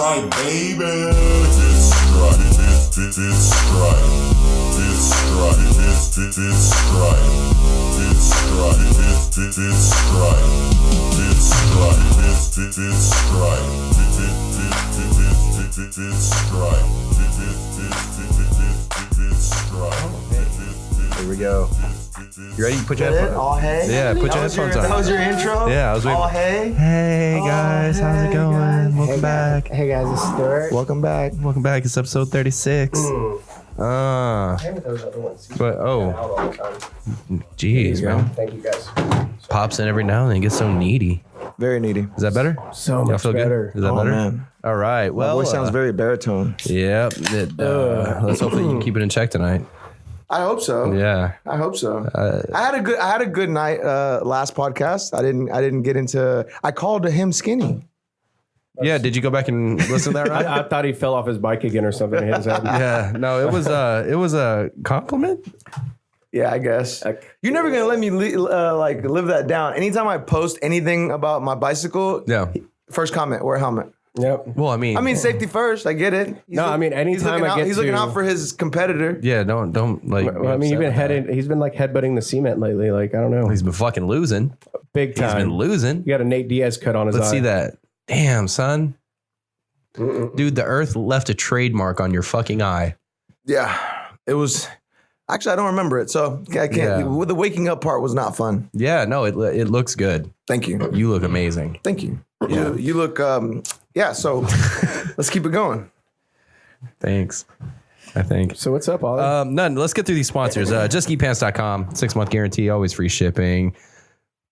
strike, baby. This strike, this strike, this strike, this strike, this strike, this strike, this strike, this strike, this strike, this strike. Here we go. You ready? Put your headphones on. All hey? Yeah, put your headphones on. That was your intro? Yeah, I was waiting. All hey? Hey guys, how's it going? Guys. Welcome back. Hey guys, it's Stuart. Welcome back. Welcome back. It's episode 36. But jeez, man. Thank you guys. Pops in every now and then. It gets so needy. Very needy. Is that better? So Y'all much feel better. good? Is that better? Man. All right. Well, My voice sounds very baritone. Yep. Let's hopefully you can keep it in check tonight. I hope so. Yeah. I hope so. I had a good night last podcast. I didn't get into. I called him skinny. Yeah. Did you go back and listen to that? Right? I thought he fell off his bike again or something. Hit his head. Yeah. No, it was a compliment. Yeah, I guess. You're never gonna let me live that down. Anytime I post anything about my bicycle, Yeah. first comment, wear a helmet. Yep. Well, I mean, Safety first. I get it. Anytime he's looking out for his competitor. yeah. Don't like. Well, I mean, he's been like headbutting the cement lately. Like, I don't know. He's been fucking losing. Big time. He's been losing. You got a Nate Diaz cut on his eye. Let's see that. Damn, son. Dude, the earth left a trademark on your fucking eye. Yeah, it was. Actually, I don't remember it, so I can't. Yeah. The waking up part was not fun. Yeah, no, it looks good. Thank you. You look amazing. Thank you. Yeah. You look. Yeah. So let's keep it going. Thanks. I think. So what's up, Ollie? None. Let's get through these sponsors. JustKeepPants.com, 6-month guarantee, always free shipping.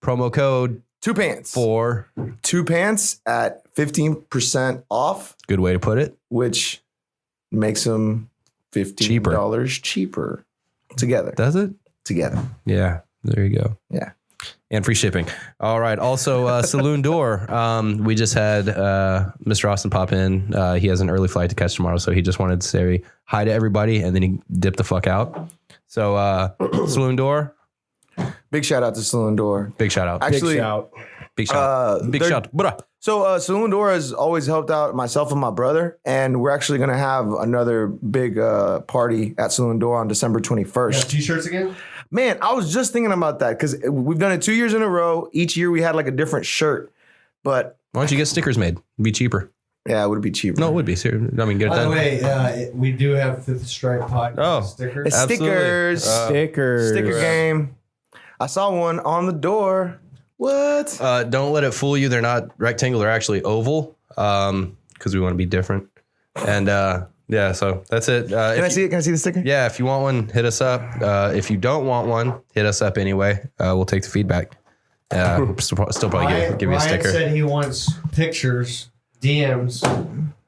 Promo code Two pants. for Two pants at 15% off, good way to put it. which makes them $15 cheaper together. Does it? Together. Yeah. There you go. Yeah. And free shipping. All right. Also, Saloon Door. We just had Mr. Austin pop in. He has an early flight to catch tomorrow, so he just wanted to say hi to everybody, and then he dipped the fuck out. So, Saloon Door. Big shout out to Saloon Door. Big shout out. Actually, Big shout. Big shout. Big they're- shout. Bruh. So Saloon Door has always helped out myself and my brother, and we're actually going to have another big party at Saloon Door on December 21st. T-shirts again? Man, I was just thinking about that because we've done it 2 years in a row. Each year we had like a different shirt, but Why don't you get stickers made? It'd be cheaper. yeah, it would be cheaper. No, it would be. I mean, get it By the done. way, we do have Fifth Stripe podcast Oh. stickers. It's Absolutely. stickers, Stickers. sticker game. I saw one on the door. What? Don't let it fool you. They're not rectangle. They're actually oval because we want to be different. And yeah, so that's it. Can I see it? Can I see the sticker? Yeah, if you want one, hit us up. If you don't want one, hit us up anyway. We'll take the feedback. We'll still probably give you a Ryan sticker. said he wants pictures, DMs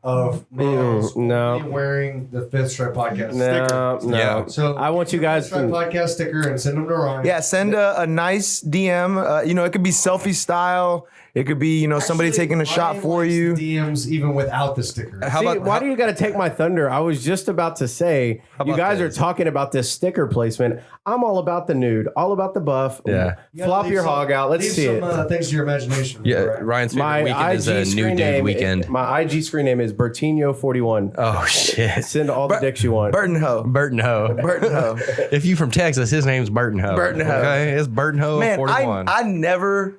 of males no. only wearing the Fifth Stripe podcast sticker. No. Yeah. So I want you guys Stripe to. podcast sticker and send them to Ryan. Yeah, send a nice DM. It could be selfie style. It could be, somebody Actually, taking a shot Ryan for likes you. DMs even without the sticker. How about Why do you got to take my thunder? I was just about to say, you about guys this? are talking about this sticker placement. I'm all about the nude, all about the buff. Yeah. You gotta Flop leave your some- hog out. Let's leave see some, it. Things to your imagination. Yeah, Right? Ryan's favorite My weekend is IG a new screen dude name. weekend. My IG screen name is Bertino41. Oh shit, Send all the dicks you want. Burton Ho. Burton Ho. Burton Ho. If you from Texas, his name's Burton Ho. Burton Ho. Okay, it's Burton Ho. Man, 41. I never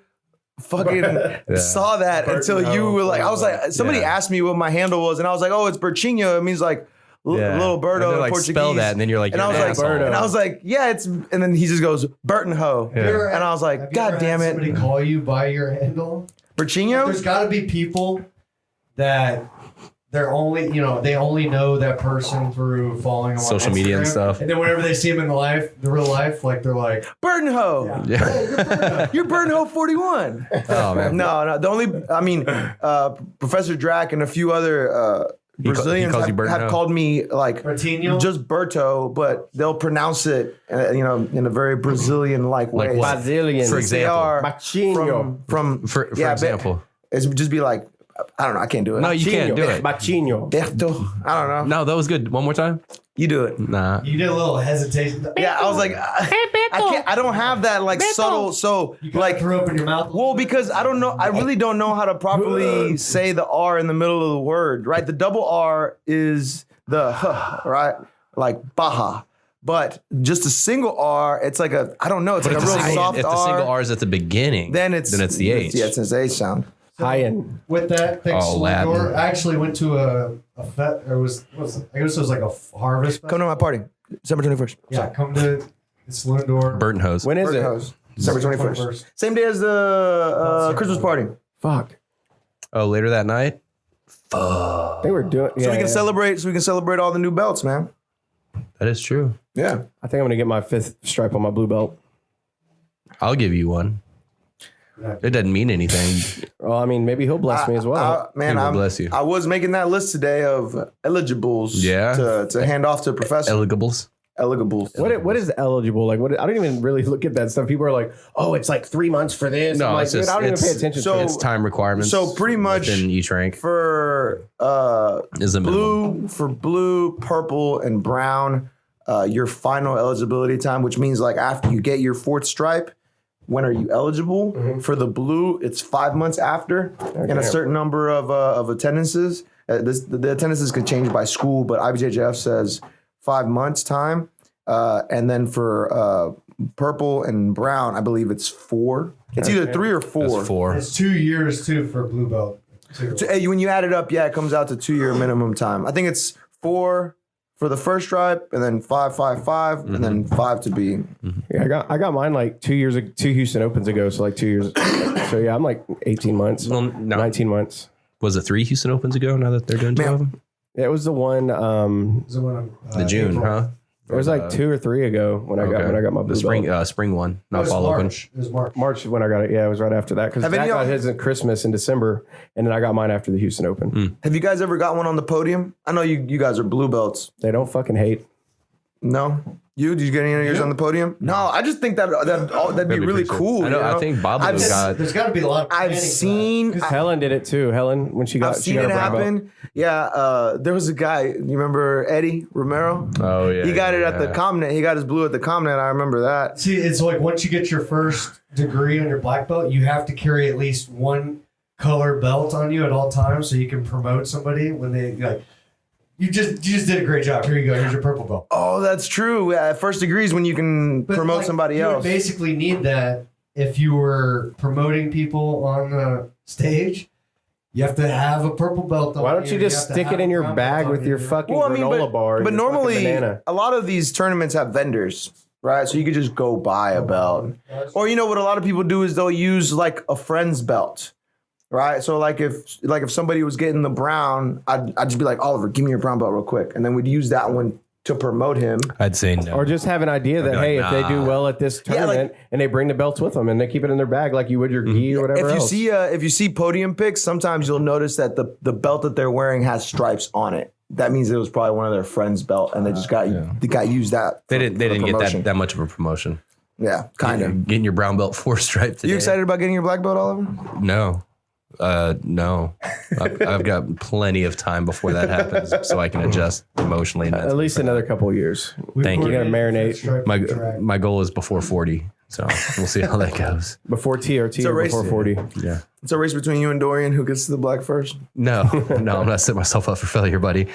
fucking saw that until you were like, I was like, somebody Yeah. asked me what my handle was, and I was like, oh, it's Bertinho. It means like Yeah. little birdo And they're in like, Portuguese. spell that, and then you're like, and I you're was an like, asshole. and I was like, yeah, it's, and then he just goes Burton Ho, Yeah. and I was like, Have you God ever damn had it, somebody call you by your handle? Bertinho. There's got to be people that they're only, they only know that person through following them on Social media and Instagram. stuff. And then whenever they see him in the real life, like they're like, Burton Ho. yeah. Yeah. Hey, you're Bruno. You're Burton Ho 41. Oh man. No. The only, Professor Drac and a few other Brazilians calls you Burton have Ho. called me like Bertinho? just Berto, but they'll pronounce it, in a very Brazilian-like way. Like what? Brazilian. For Since they example. are Machinho. from For yeah, example. it's just be like, I don't know, I can't do it. No, you can't do it. Machinho. Berto, I don't know. No, that was good. One more time. You do it. Nah. You did a little hesitation. Yeah, I was like, I don't have that like subtle. So You like, threw up in your mouth. well, because I don't know, I really don't know how to properly say the R in the middle of the word, right? The double R is the right, like Baja. But just a single R, it's like I don't know, it's like a real soft if R. the single R is at the beginning, then it's the H. Yeah, it's an H sound. High end. With that thing, Oh, Latin. door, I actually went to a fet. It was I guess it was like a harvest. Come to my party, December 21st. Yeah, come to the Saloon door. Burton hose. When is it? House, December 21st. Same day as the Christmas party. Fuck. Oh, later that night. They were doing. So we can celebrate. So we can celebrate all the new belts, man. That is true. Yeah. I think I'm gonna get my 5th stripe on my blue belt. I'll give you one. It doesn't mean anything. Well, I mean, maybe he'll bless me as well. Man, He will bless you. I was making that list today of eligibles. Yeah. To hand off to a professor. Eligibles. Eligibles. What is eligible? Like, what? I don't even really look at that stuff. People are like, "Oh, it's like 3 months for this." No, I'm like, it's dude, just- I don't even it's- pay attention so- to It's it. time requirements. So pretty much in each rank for is the minimum. blue, purple, and brown, your final eligibility time, which means like after you get your 4th stripe, when are you eligible? For the blue, it's 5 months after, and a certain number of attendances. The attendances could change by school, but IBJJF says 5 months time. And then for purple and brown, I believe it's 4. It's either 3 or 4. That's 4. It's 2 years too for blue belt. Too. So, when you add it up, yeah, it comes out to 2-year minimum time. I think it's 4 for the first stripe, and then 5, 5, 5, and then 5 to be. Yeah, I got mine like 2 years, 2 Houston Opens ago. So like 2 years. So yeah, I'm like 18 months, Well, no. 19 months. Was it 3 Houston Opens ago? Now that they're doing 2 of them, Yeah, it was the one. Is it when, the June, April. huh? It was like 2 or 3 ago when I got my blue the spring belt. spring one, It not was fall open. March. It was March. March when I got it. Yeah, it was right after that because Have Zach any of got y'all- his at Christmas in December, and then I got mine after the Houston Open. Have you guys ever got one on the podium? I know you guys are blue belts. They don't fucking hate. No? Did you get any of yours on the podium? No, I just think that'd be really pretty sick. cool. I know. you I think Bob I've got. There's got to be a lot of I've planning for that. seen. Helen did it too. Helen when she got. I've she seen got it a brown belt. happen. Yeah, there was a guy. You remember Eddie Romero? Oh yeah. He got it at the yeah. Comnet. He got his blue at the Comnet. I remember that. See, it's like once you get your first degree on your black belt, you have to carry at least one color belt on you at all times so you can promote somebody when they like. You just did a great job. Here you go. Here's your purple belt. Oh, that's true. First degree is when you can But, promote like, somebody you would else. basically need that if you were promoting people on the stage. You have to have a purple belt on. Why don't you just have to stick have it in a your brown bag belt with on your you. fucking Well, I mean, granola bar? and but your fucking normally banana? a lot of these tournaments have vendors, right? So you could just go buy a belt. Or you know what a lot of people do is they'll use like a friend's belt, right? So like if somebody was getting the brown, I'd just be like, Oliver, give me your brown belt real quick, and then we'd use that one to promote him. I'd say no. Or just have an idea that be like, hey, if they do nah. well at this Yeah, like- tournament and they bring the belts with them and they keep it in their bag like you would your gi or whatever If else. you see podium pics, sometimes you'll notice that the belt that they're wearing has stripes on it. That means it was probably one of their friends' belt, and they just got used that. they for- didn't. They for didn't get promotion. that much of a promotion. Yeah, kind of. Getting your brown belt 4 stripe today. You excited about getting your black belt, Oliver? No. No. I've got plenty of time before that happens, so I can adjust emotionally. And At least another couple of years. Thank you. You gotta marinate. my goal is before 40, so we'll see how that goes. Before TRT a or race. before 40. Yeah. It's a race between you and Dorian. Who gets to the black first? No, I'm not setting myself up for failure, buddy.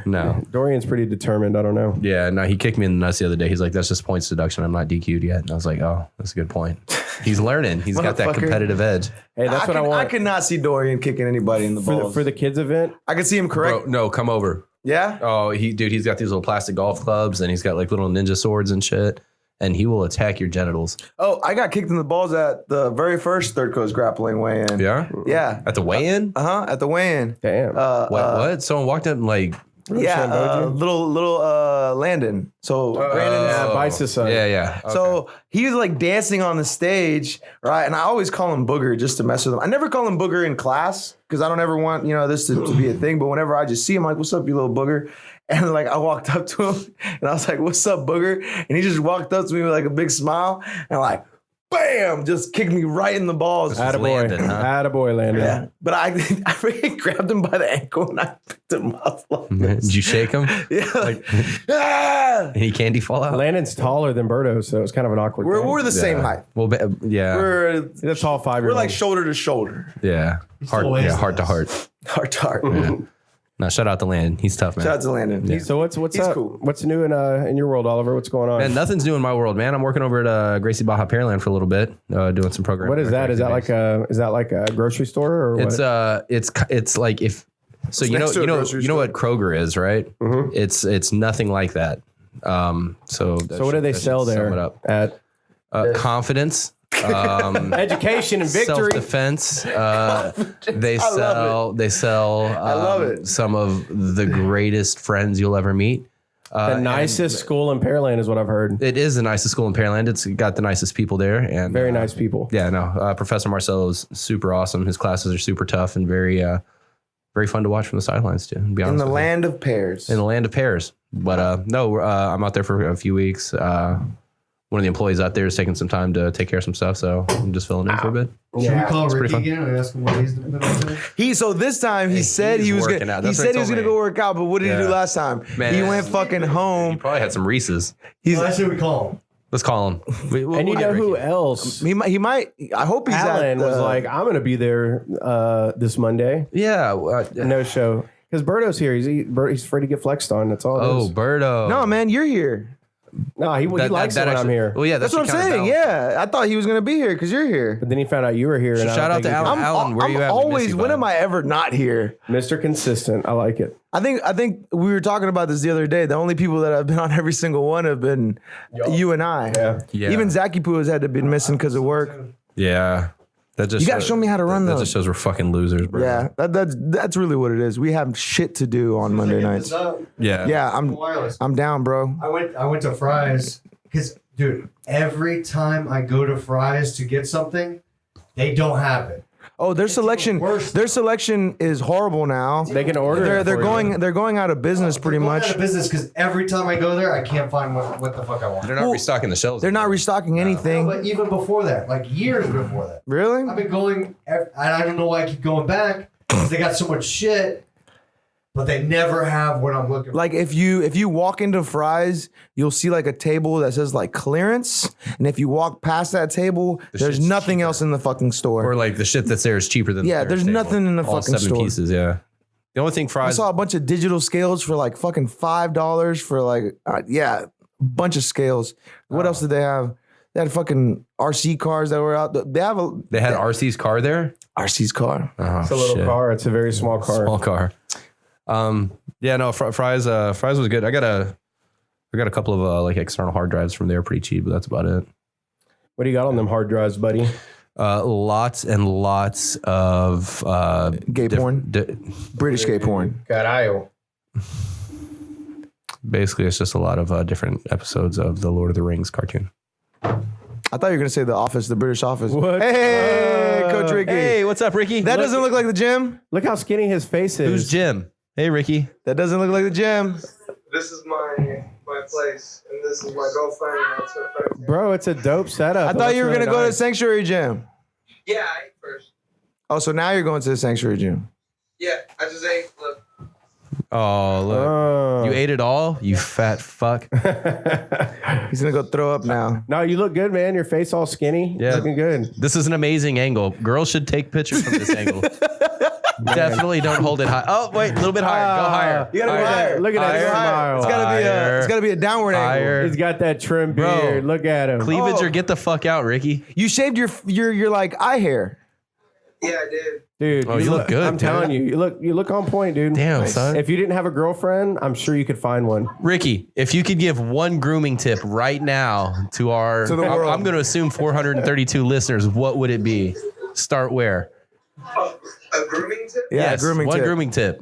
No. Dorian's pretty determined. I don't know. Yeah, no, he kicked me in the nuts the other day. He's like, that's just points deduction. I'm not DQ'd yet. And I was like, oh, that's a good point. He's learning. He's got that Motherfucker. competitive edge. Hey, that's what I I want could not see Dorian kicking anybody in the balls. for the kids event. I could see him correct. Bro, no, come over. Yeah. Oh, he's got these little plastic golf clubs and he's got like little ninja swords and shit. And he will attack your genitals. Oh, I got kicked in the balls at the very first Third Coast Grappling weigh-in. Yeah? Yeah. At the weigh-in? At the weigh-in. Damn. What? Someone walked up and like, Yeah, Shamboji? little Landon. So Brandon's. yeah, Bice's son. yeah. Okay. So he was like dancing on the stage, right? And I always call him Booger just to mess with him. I never call him Booger in class because I don't ever want this to be a thing. But whenever I just see him, like, "What's up, you little Booger?" And like I walked up to him and I was like, "What's up, Booger?" And he just walked up to me with like a big smile and like, bam, just kicked me right in the balls. Attaboy. Landon, huh? Attaboy, Landon. Yeah. But I freaking grabbed him by the ankle and I picked him up. Like this. Did you shake him? Yeah, like, ah! Any candy fall out? Landon's taller than Berto, so it's kind of an awkward thing. We're the same height. Well, yeah. We're He's a tall 5-year-old. we're like shoulder to shoulder, Yeah. still weighs Heart to less. heart. heart to heart. Yeah. No, shout out to Landon. He's tough, man. Shout out to Landon. Yeah. So what's He's up? cool. What's new in your world, Oliver? What's going on? Man, nothing's new in my world, man. I'm working over at Gracie Baja Pearland for a little bit, doing some programming. What is that? Is that like a grocery store or what? It's like if so you next to a know grocery what Kroger is, right? Mm-hmm. It's nothing like that. So what do they sell there? At Confidence. education and victory. Self-defense. They love sell. I love it. Some of the greatest friends you'll ever meet. The nicest school in Pearland is what I've heard. It is the nicest school in Pearland. It's got the nicest people there, and Very nice people. Yeah, no. Professor Marcelo is super awesome. His classes are super tough and very fun to watch from the sidelines too. To be honest, In the with you. land of pears. In the land of pears. But no, I'm out there for a few weeks. One of the employees out there is taking some time to take care of some stuff, so I'm just filling in for a bit. Should we call pretty Ricky fun. again and ask him what he's been up to? So this time he said he he's was working gonna. out. He That's what said he he was told gonna me. go work out, but what did he do Yeah. last time? Man. He went fucking You home. probably had some Reese's. He's Why should we call him? Let's call him. And you know who else? he might. I hope he's Alan at. was like, I'm going to be there this Monday. Yeah. No show. Because Berto's here. He's free to get flexed on. That's all it Oh, is. Birdo. no, man, you're here. No, he likes it when I'm here. Well, yeah, That's what I'm saying. Yeah, I thought he was gonna be here because you're here. But then he found out you were here. And I Shout don't out to think he Alan. Alan, where I'm you at? We miss always. you, When bud. am I ever not here? could- Mr. Consistent. I like it. I think we were talking about this the other day. The only people that have been on every single one have been you and I. Yeah. Even Zachy Poo has had to been missing because of work. Yeah. That just You gotta show me how to run That those. just shows we're fucking losers, bro. Yeah, that's really what it is. We have shit to do on Monday nights. Yeah. Yeah, Wireless. I'm down, bro. I went to Fry's because, dude, every time I go to Fry's to get something, they don't have it. Oh, their selection worse. their selection is horrible now. They can order. They're it for you. going out of business pretty They're going much. out of business because every time I go there, I can't find what the fuck I want. They're not restocking the shelves. They're not restocking anything. But even before that, like years before that, Really? I've been going. I don't know why I keep going back because they got so much shit, but they never have what I'm looking for. Like if you walk into Fry's, you'll see like a table that says like clearance, and if you walk past that table, there's shit's nothing else in the fucking store. Or like the shit that's there is cheaper than Yeah, the there's table. nothing in the All fucking 7 store. pieces, yeah. The only thing I Fry's saw a bunch of digital scales for like fucking $5 for like a bunch of scales. What else did they have? They had fucking RC cars that were out. They have a they had RC's car there. RC's car. Oh, It's a little car. It's a very small car. Small car. Yeah, no, Fry's was good. I got a couple of like external hard drives from there, pretty cheap, but that's about it. What do you got on them hard drives, buddy? Lots and lots of Gay porn. British gay porn. Caralho. Basically, it's just a lot of different episodes of the Lord of the Rings cartoon. I thought you were gonna say the Office, the British Office. What? Hey, Coach Ricky. Hey, what's up, Ricky? That doesn't look like the gym. Look how skinny his face is. Who's Jim? Hey, Ricky. That doesn't look like the gym. This is my place, and this is my girlfriend. And that's her friend. Bro, it's a dope setup. I thought you were That's gonna go to the nice. Sanctuary Gym. Yeah, I ate first. Oh, so now you're going to the Sanctuary Gym. Yeah, I just ate. Look, Oh, look. Oh. You ate it all? You fat fuck. He's gonna go throw up now. No, you look good, man. Your face all skinny. Yeah. Looking good. This is an amazing angle. Girls should take pictures from this angle. Definitely don't hold it high. Oh, wait, a little bit higher. Go higher. You gotta go higher. Look at that Higher. smile. It's gotta be a downward Higher. angle. He's got that trim Bro. beard. Look at him. Cleavage Oh. or get the fuck out, Ricky. You shaved your like eye hair. yeah, I did. Dude, Oh, you look good, I'm dude. telling you, you look on point, dude. Damn, son. If you didn't have a girlfriend, I'm sure you could find one. Ricky, if you could give one grooming tip right now to our, To the world. I'm going to assume 432 listeners, what would it be? Start where? A grooming tip? Yeah, Yes, grooming one tip. grooming tip.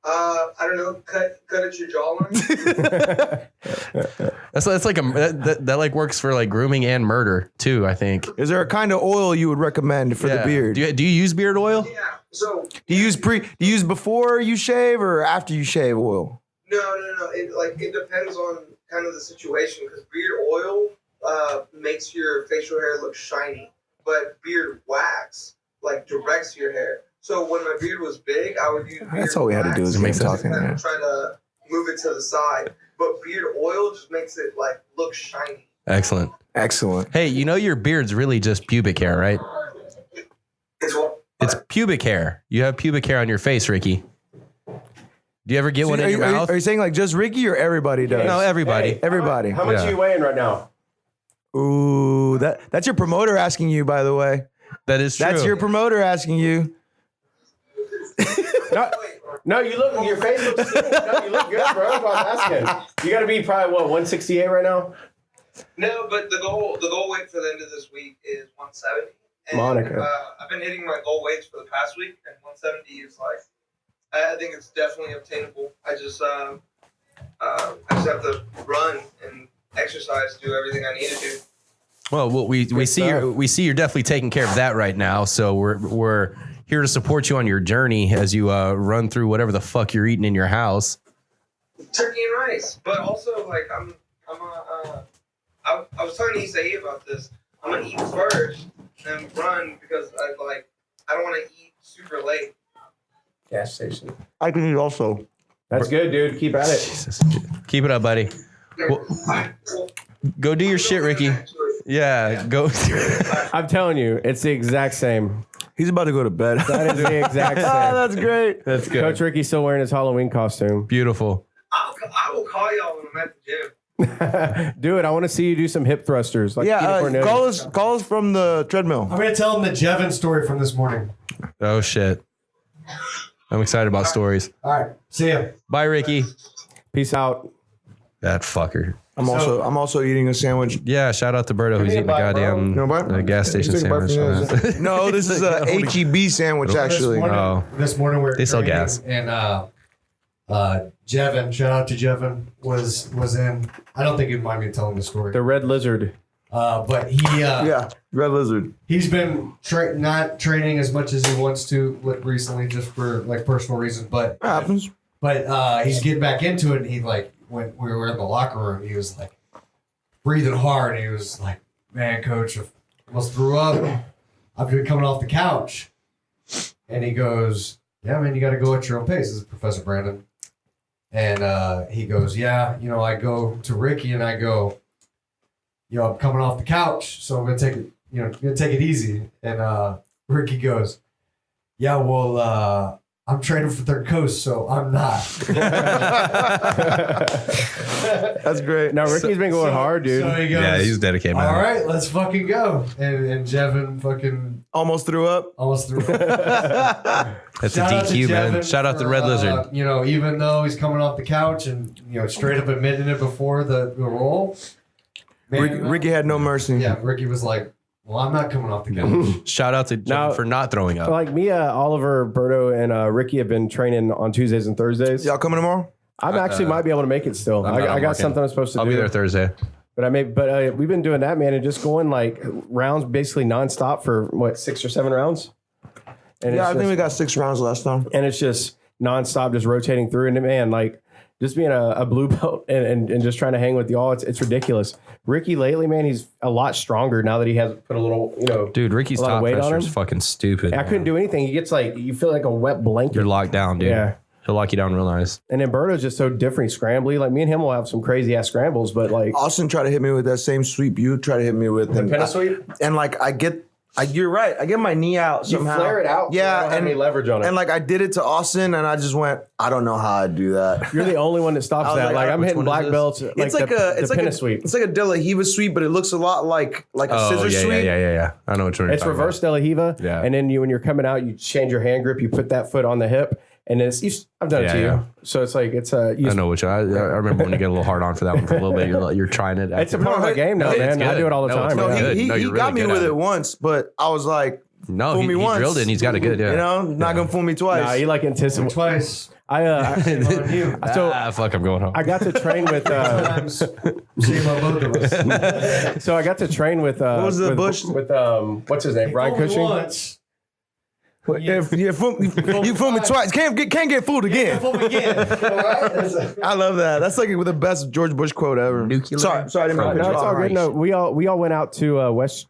I don't know. Cut at your jawline. That's like that like works for like grooming and murder too, I think. Is there a kind of oil you would recommend for the Yeah. beard? Do you use beard oil? yeah. So Do you use before you shave or after you shave oil? no. It depends on kind of the situation because beard oil makes your facial hair look shiny, but beard wax like directs your hair. So when my beard was big, I would use beard That's all we had to do is wax make and talking. kind Yeah. of try to move it to the side. But beard oil just makes it like look shiny. Excellent. Excellent. Hey, you know your beard's really just pubic hair, right? It's what? It's pubic hair. You have pubic hair on your face, Ricky. Do you ever get one in your mouth? Are you saying like just Ricky or everybody does? No, everybody. Hey, Everybody. How much Yeah. are you weighing right now? Ooh, that's your promoter asking you, by the way. That is true. That's your promoter asking you. No, you look. Your face looks. No, you look good, bro. That's what I'm asking. You got to be probably what 168 right now. No, but the goal weight for the end of this week is 170. And, Monica. I've been hitting my goal weights for the past week, and 170 is like, I think it's definitely obtainable. I just have to run and exercise, do everything I need to do. Well, we see you're definitely taking care of that right now. So we're here to support you on your journey as you run through whatever the fuck you're eating in your house. Turkey and rice, but also like I was talking to Isai about this. I'm gonna eat first, then run because I don't want to eat super late. Gas station. I can eat also. That's good, dude. Keep at it. Jesus. Keep it up, buddy. Go do your shit, Ricky. Yeah, go. I'm telling you, it's the exact same. He's about to go to bed. That is the exact same. That's great. That's good. Coach Ricky's still wearing his Halloween costume. Beautiful. I will call y'all when I'm at the gym. Do it. I want to see you do some hip thrusters. Like Peter Yeah, Cornelius. call us from the treadmill. I'm going to tell him the Jevin story from this morning. Oh shit. I'm excited about stories. All right. See ya. Bye, Ricky. Peace out. That fucker. I'm also eating a sandwich. Yeah, shout out to Berto who's me a eating a bite, bro. goddamn You want a bite? gas station Take a bite sandwich. from yours. No, this is a HEB sandwich actually. This morning we're They sell training, gas. And Jevin, shout out to Jevin, was in. I don't think you'd mind me telling the story. The red lizard. But he Yeah, red lizard. he's been not training as much as he wants to recently, just for like personal reasons. But It happens. he's getting back into it. And he like when we were in the locker room, he was like breathing hard. He was like, "Man, coach, I almost threw up. I've been coming off the couch." And he goes, "Yeah, man, you got to go at your own pace." This is Professor Brandon. And he goes, "Yeah, I go to Ricky and I go, I'm coming off the couch, so I'm gonna take it, gonna take it easy." And Ricky goes, "Yeah, well, I'm training for Third Coast, so I'm not." That's great. Now Ricky's been going hard, dude. So he goes, Yeah, he's dedicated, man. "All right, let's fucking go." And Jevin fucking Almost threw up. almost threw. That's a Shout out to DQ, man. Jevin Shout out to for, Red Lizard. Even though he's coming off the couch and straight up admitting it before the roll. Man, Ricky had no mercy. Yeah, Ricky was like, "Well, I'm not coming off the couch." Shout out to Now- John for not throwing up. Like me, Oliver, Berto, and Ricky have been training on Tuesdays and Thursdays. Y'all coming tomorrow? I actually might be able to make it still. I'm not I got working. something I'm supposed to I'll do. be there Thursday. But we've been doing that, man, and just going like rounds basically nonstop for 6 or 7 rounds. And Yeah, I it's think we just, got 6 rounds last time. and it's just nonstop, just rotating through. And man, like just being a blue belt and just trying to hang with y'all, it's ridiculous. Ricky lately, man, he's a lot stronger now that he has put a little, Dude, Ricky's a lot of top weight on pressure him. is fucking stupid. I couldn't do anything. He gets like, you feel like a wet blanket. You're locked down, dude. Yeah. He'll lock you down real nice. And then Berto's just so different, scrambly. Like me and him will have some crazy ass scrambles, but like Austin tried to hit me with that same sweep you tried to hit me with. And, pin sweep? and like you're right. I get my knee out You somehow. flare it out. so I Yeah, don't have any leverage on it. and like I did it to Austin, and I just went, I don't know how I'd do that. You're the only one that stops I was that. like, Like I'm which hitting one is black this? belts. It's like a pin sweep. It's like a De La Hiva sweep, but it looks a lot like a Oh, scissor yeah, sweep. yeah. I know what you're It's talking reverse De La Hiva. Yeah. And then when you're coming out, you change your hand grip. You put that foot on the hip, and I've done it Yeah, to you. yeah. So it's like I know which I remember when you get a little hard on for that one for a little bit. You're trying it. It's a part of my game now, No, man. it's I good. do it all the No, it's time. good. man. Good. He No, you're got really me good with at it it. once, but I was like, No, fool he me once. drilled it and he's got it good. Yeah. Not gonna fool me twice. Nah, you like anticipate. Twice. I Shame on you. so Fuck, I'm going home. I got to train with. Sometimes shame on both of us. So I got to train with. was the with, Bush? with what's his name? Brian Only Cushing. once. If you fool me twice, can't get fooled again. I love that. That's like the best George Bush quote ever. Nuclear. Sorry, I didn't mean to No, it's all good. No, we all went out to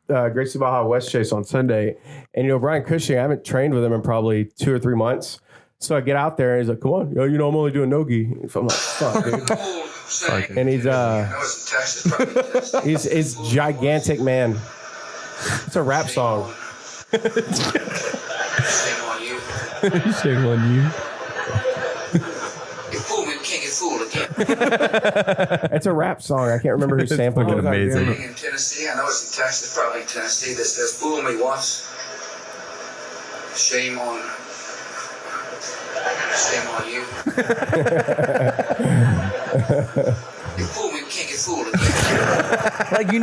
Gracie Baja West Chase on Sunday, and Brian Cushing, I haven't trained with him in probably 2 or 3 months. So I get out there and he's like, "Come on, I'm only doing no-gi." So I'm like, "Fuck, dude." And he's gigantic, man. It's a rap song. Shame on you. Shame on you. You fool me, we can't get fooled again. It's a rap song. I can't remember who sampled it. Amazing. In Tennessee, I know it's in Texas, probably in Tennessee. That says, "Fool me once, shame on you." You fool me, we can't get fooled again. Like he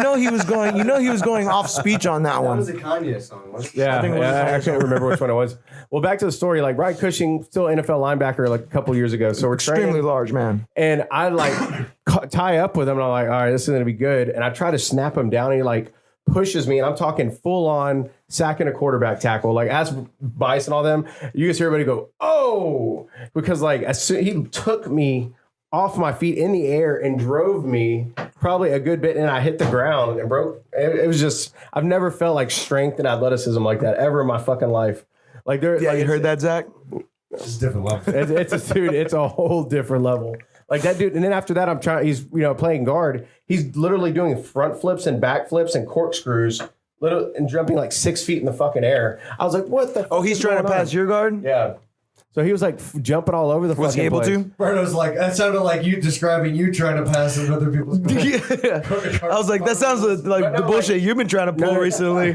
was going off speech on that That one. was a Kanye song, wasn't it? Yeah, I think it was I can't remember which one it was. Well, back to the story. Like Brian Cushing, still NFL linebacker, like a couple years ago. So we're Extremely training, large man. and I like tie up with him, and I'm like, all right, this is gonna be good. And I try to snap him down, and he like pushes me, and I'm talking full on sacking a quarterback tackle. Like as Bice and all them, you just hear everybody go, "Oh," because like as soon he took me off my feet in the air and drove me probably a good bit, and I hit the ground and broke. It was just, I've never felt like strength and athleticism like that ever in my fucking life. Like there, Yeah, like, you heard that, Zach? It's a different level. it's a whole different level. Like that dude, and then after that, he's playing guard. He's literally doing front flips and back flips and corkscrews, and jumping like 6 feet in the fucking air. I was like, what the? Oh, fuck he's is trying to going pass on? your guard? Yeah. So he was like jumping all over the Was he fucking able place. to? Berto's like, that sounded like you describing you trying to pass in other people's Yeah. I was like, that sounds like the bullshit you've been trying to pull recently.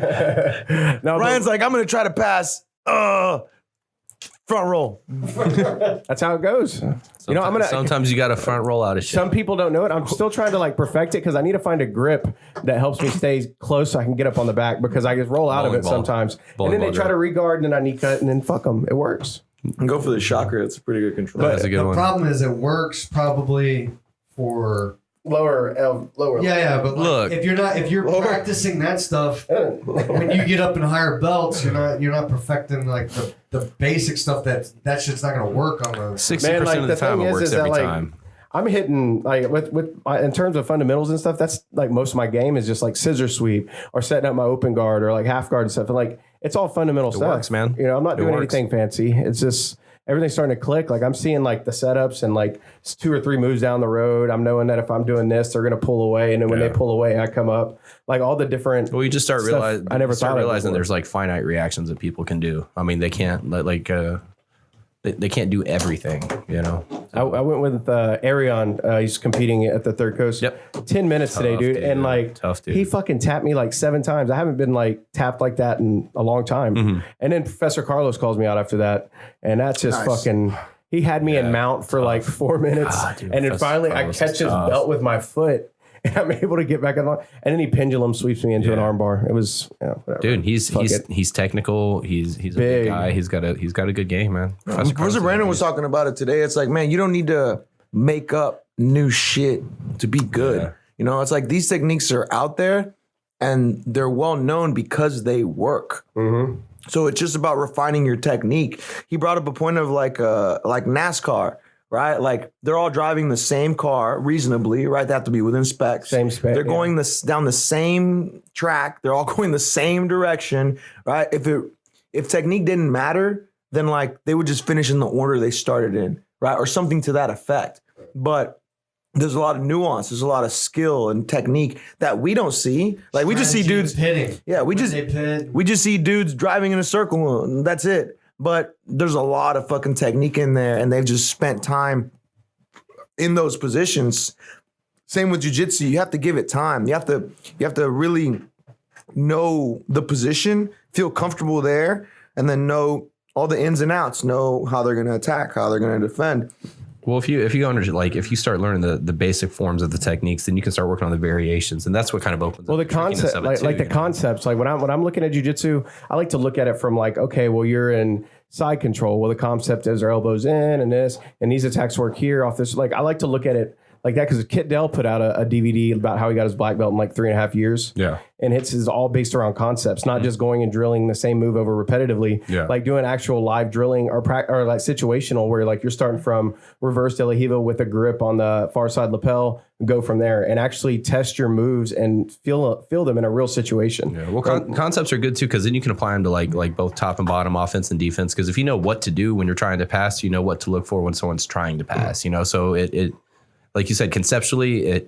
No, Ryan's like, I'm going to try to pass front roll. that's how it goes. Sometimes you got to front roll out of shit. Some people don't know it. I'm still trying to like perfect it because I need to find a grip that helps me stay close so I can get up on the back because I just roll out of Bowling it ball. sometimes. Bowling And then ball they try to re-guard and then I knee cut and then fuck them. It works. And go for the shocker. It's a pretty good control. That's a good The one. problem is it works probably for Lower. yeah, but like, Look. if you're practicing that stuff when you get up in higher belts, you're not perfecting like the basic stuff that shit's not gonna work on those. 60% like, of the time thing it works that, every like, time. I'm hitting like with in terms of fundamentals and stuff. That's like most of my game is just like scissor sweep or setting up my open guard or like half guard and stuff. And like it's all fundamental stuff. works, man. I'm not It doing works. anything fancy. It's just everything's starting to click. Like I'm seeing like the setups and like 2 or 3 moves down the road. I'm knowing that if I'm doing this, they're gonna pull away, and then when they pull away, I come up. Like all the different. Well, you just start stuff realizing. I never start thought of realizing before. there's like finite reactions that people can do. I mean, they can't they can't do everything. I went with Arion. He's competing at the Third Coast. Yep. 10 minutes today, Tough, dude. dude. And like, Tough, dude. he fucking tapped me like 7 times. I haven't been like tapped like that in a long time. Mm-hmm. And then Professor Carlos calls me out after that. And that's just fucking, he had me in mount for like 4 minutes. Dude, and then Professor finally Carlos I is catch his tough. belt with my foot. And I'm able to get back on. And then he pendulum sweeps me into an arm bar. It was, whatever. Dude, he's Fuck it. he's technical. He's a big Big. guy. He's got a good game, man. Professor Brandon was talking about it today. It's like, man, you don't need to make up new shit to be good. Yeah. It's like these techniques are out there and they're well known because they work. Mm-hmm. So it's just about refining your technique. He brought up a point of like NASCAR, right? Like they're all driving the same car reasonably, right? They have to be within specs. Same spec, They're yeah. going down the same track. They're all going the same direction, right? If technique didn't matter, then like they would just finish in the order they started in, right? Or something to that effect. But there's a lot of nuance. There's a lot of skill and technique that we don't see. Like we just see dudes pitting. Yeah, we When just they pit. we just see dudes driving in a circle and that's it. But there's a lot of fucking technique in there and they've just spent time in those positions. Same with jiu-jitsu. You have to give it time. You have to really know the position, feel comfortable there, and then know all the ins and outs, know how they're going to attack, how they're going to defend. Well, if you start learning the basic forms of the techniques, then you can start working on the variations, and that's what kind of opens. Well, up the concept, like the concepts, like when I'm looking at jujitsu, I like to look at it from like, okay, well, you're in side control. Well, the concept is our elbows in and this, and these attacks work here off this. Like I like to look at it like that, because Kit Dell put out a DVD about how he got his black belt in like 3.5 years. Yeah. And it's is all based around concepts, not just going and drilling the same move over repetitively. Yeah. Like doing actual live drilling or like situational, where like you're starting from reverse De La Hiva with a grip on the far side lapel, go from there and actually test your moves and feel them in a real situation. Yeah. Well, concepts are good too, because then you can apply them to like both top and bottom, offense and defense. Because if you know what to do when you're trying to pass, you know what to look for when someone's trying to pass. You know, so it like you said, conceptually,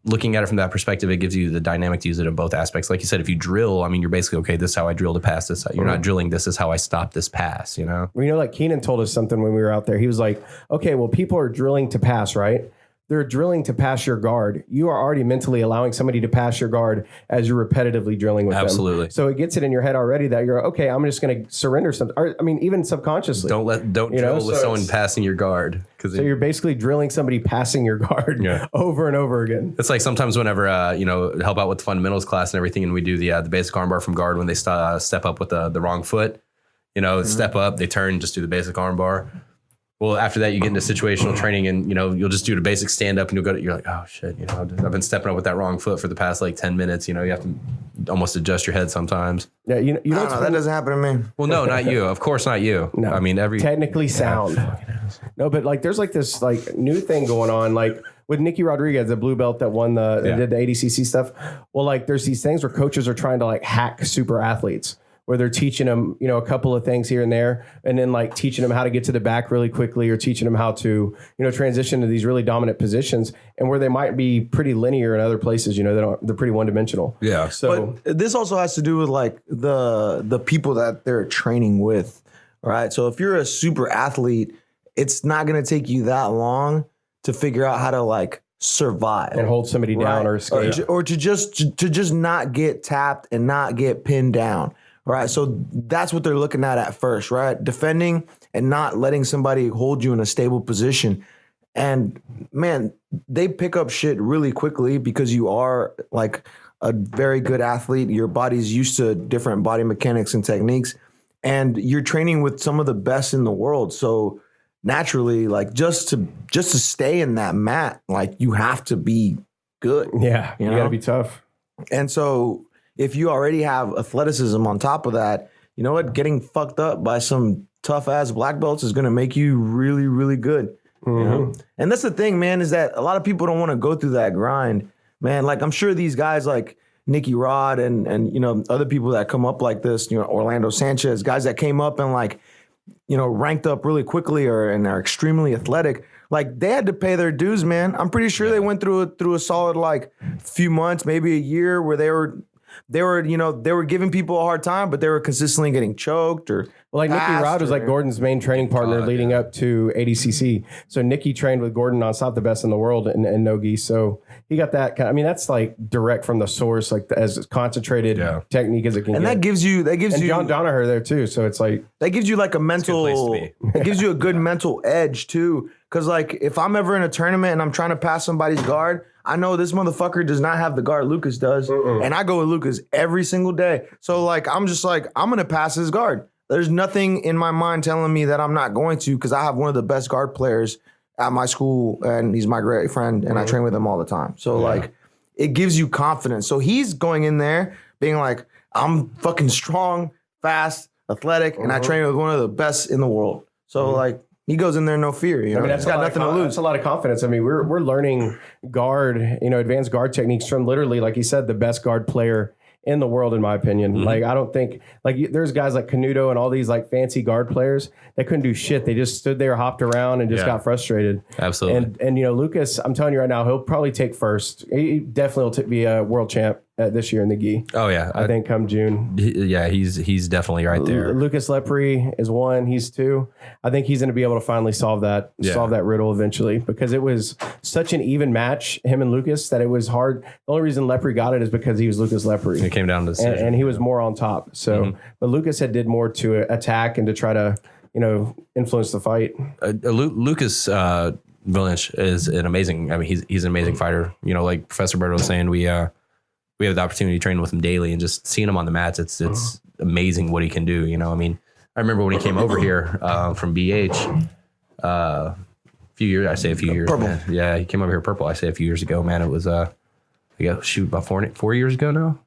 looking at it from that perspective, it gives you the dynamic to use it in both aspects. Like you said, if you drill, I mean, you're basically, okay, this is how I drill to pass this. You're not drilling, this is how I stop this pass, you know? Well, you know, like Keenan told us something when we were out there. He was like, okay, well, people are drilling to pass, right? They're drilling to pass your guard. You are already mentally allowing somebody to pass your guard as you're repetitively drilling with them. Absolutely. So it gets it in your head already that you're, okay, I'm just going to surrender something. Or, I mean, even subconsciously. Don't drill with someone passing your guard. So you're basically drilling somebody passing your guard over and over again. It's like sometimes whenever, help out with the fundamentals class and everything, and we do the basic armbar from guard when they step up with the wrong foot, step up, they turn, just do the basic armbar. Well, after that, you get into situational training and, you'll just do the basic stand up and you're like, oh shit, I've been stepping up with that wrong foot for the past like 10 minutes. You have to almost adjust your head sometimes. Yeah. You know that doesn't happen to me. Well, no, not you. Of course, not you. No. I mean, technically sound. No, but like, there's like this like new thing going on, like with Nicky Rodriguez, the blue belt that won did the ADCC stuff. Well, like there's these things where coaches are trying to like hack super athletes, where they're teaching them, a couple of things here and there, and then like teaching them how to get to the back really quickly, or teaching them how to, transition to these really dominant positions, and where they might be pretty linear in other places, they're pretty one dimensional. Yeah. So but this also has to do with like the people that they're training with, right? So if you're a super athlete, it's not going to take you that long to figure out how to like survive and hold somebody down or escape, or to just not get tapped and not get pinned down. Right, so that's what they're looking at first, right? Defending and not letting somebody hold you in a stable position. And man, they pick up shit really quickly because you are like a very good athlete. Your body's used to different body mechanics and techniques, and you're training with some of the best in the world. So naturally, like just to stay in that mat, like you have to be good. Yeah, you gotta be tough. And so if you already have athleticism on top of that, you know what? Getting fucked up by some tough ass black belts is going to make you really, really good. Mm-hmm. And that's the thing, man, is that a lot of people don't want to go through that grind, man. Like I'm sure these guys like Nicky Rod and other people that come up like this, Orlando Sanchez, guys that came up and like, ranked up really quickly and are extremely athletic. Like they had to pay their dues, man. I'm pretty sure they went through a solid like few months, maybe a year, where they were giving people a hard time, but they were consistently getting choked or. Well, like Nicky Rod was like Gordon's main training partner leading up to ADCC. So Nicky trained with Gordon nonstop, the best in the world in no-gi. So he got that kind of, that's like direct from the source, like as concentrated technique as it can and get. that gives you John Donaher there too. So it's like that gives you like a mental. It gives you a good mental edge too. Because like if I'm ever in a tournament and I'm trying to pass somebody's guard, I know this motherfucker does not have the guard Lucas does, and I go with Lucas every single day. So like I'm just like I'm gonna pass his guard. There's nothing in my mind telling me that I'm not going to, because I have one of the best guard players at my school, and he's my great friend, and I train with him all the time. So like, it gives you confidence. So he's going in there being like, I'm fucking strong, fast, athletic, and I train with one of the best in the world. So like, he goes in there no fear. That's got nothing to lose. That's a lot of confidence. I mean, we're learning guard, advanced guard techniques from literally, like you said, the best guard player in the world, in my opinion. Mm-hmm. Like, I don't think there's guys like Canuto and all these like fancy guard players that couldn't do shit. They just stood there, hopped around, and just got frustrated. Absolutely. And Lucas, I'm telling you right now, he'll probably take first. He definitely will be a world champ this year in the gi. Oh yeah, I think come June. He's definitely right there. Lucas Lepre is 1. He's 2. I think he's going to be able to finally solve that riddle eventually, because it was such an even match, him and Lucas, that it was hard. The only reason Lepre got it is because he was Lucas Lepre. It came down to decision. And he was more on top. So, but Lucas did more to attack and to try to influence the fight. Lucas Vilinch is an amazing. I mean, he's an amazing fighter. Like Professor Bird was saying, we have the opportunity to train with him daily, and just seeing him on the mats, it's amazing what he can do. I mean, I remember when he came over here from BH few years. I say a few years. Purple. Man. Yeah, he came over here purple. I say a few years ago, man. It was about 4 years ago now.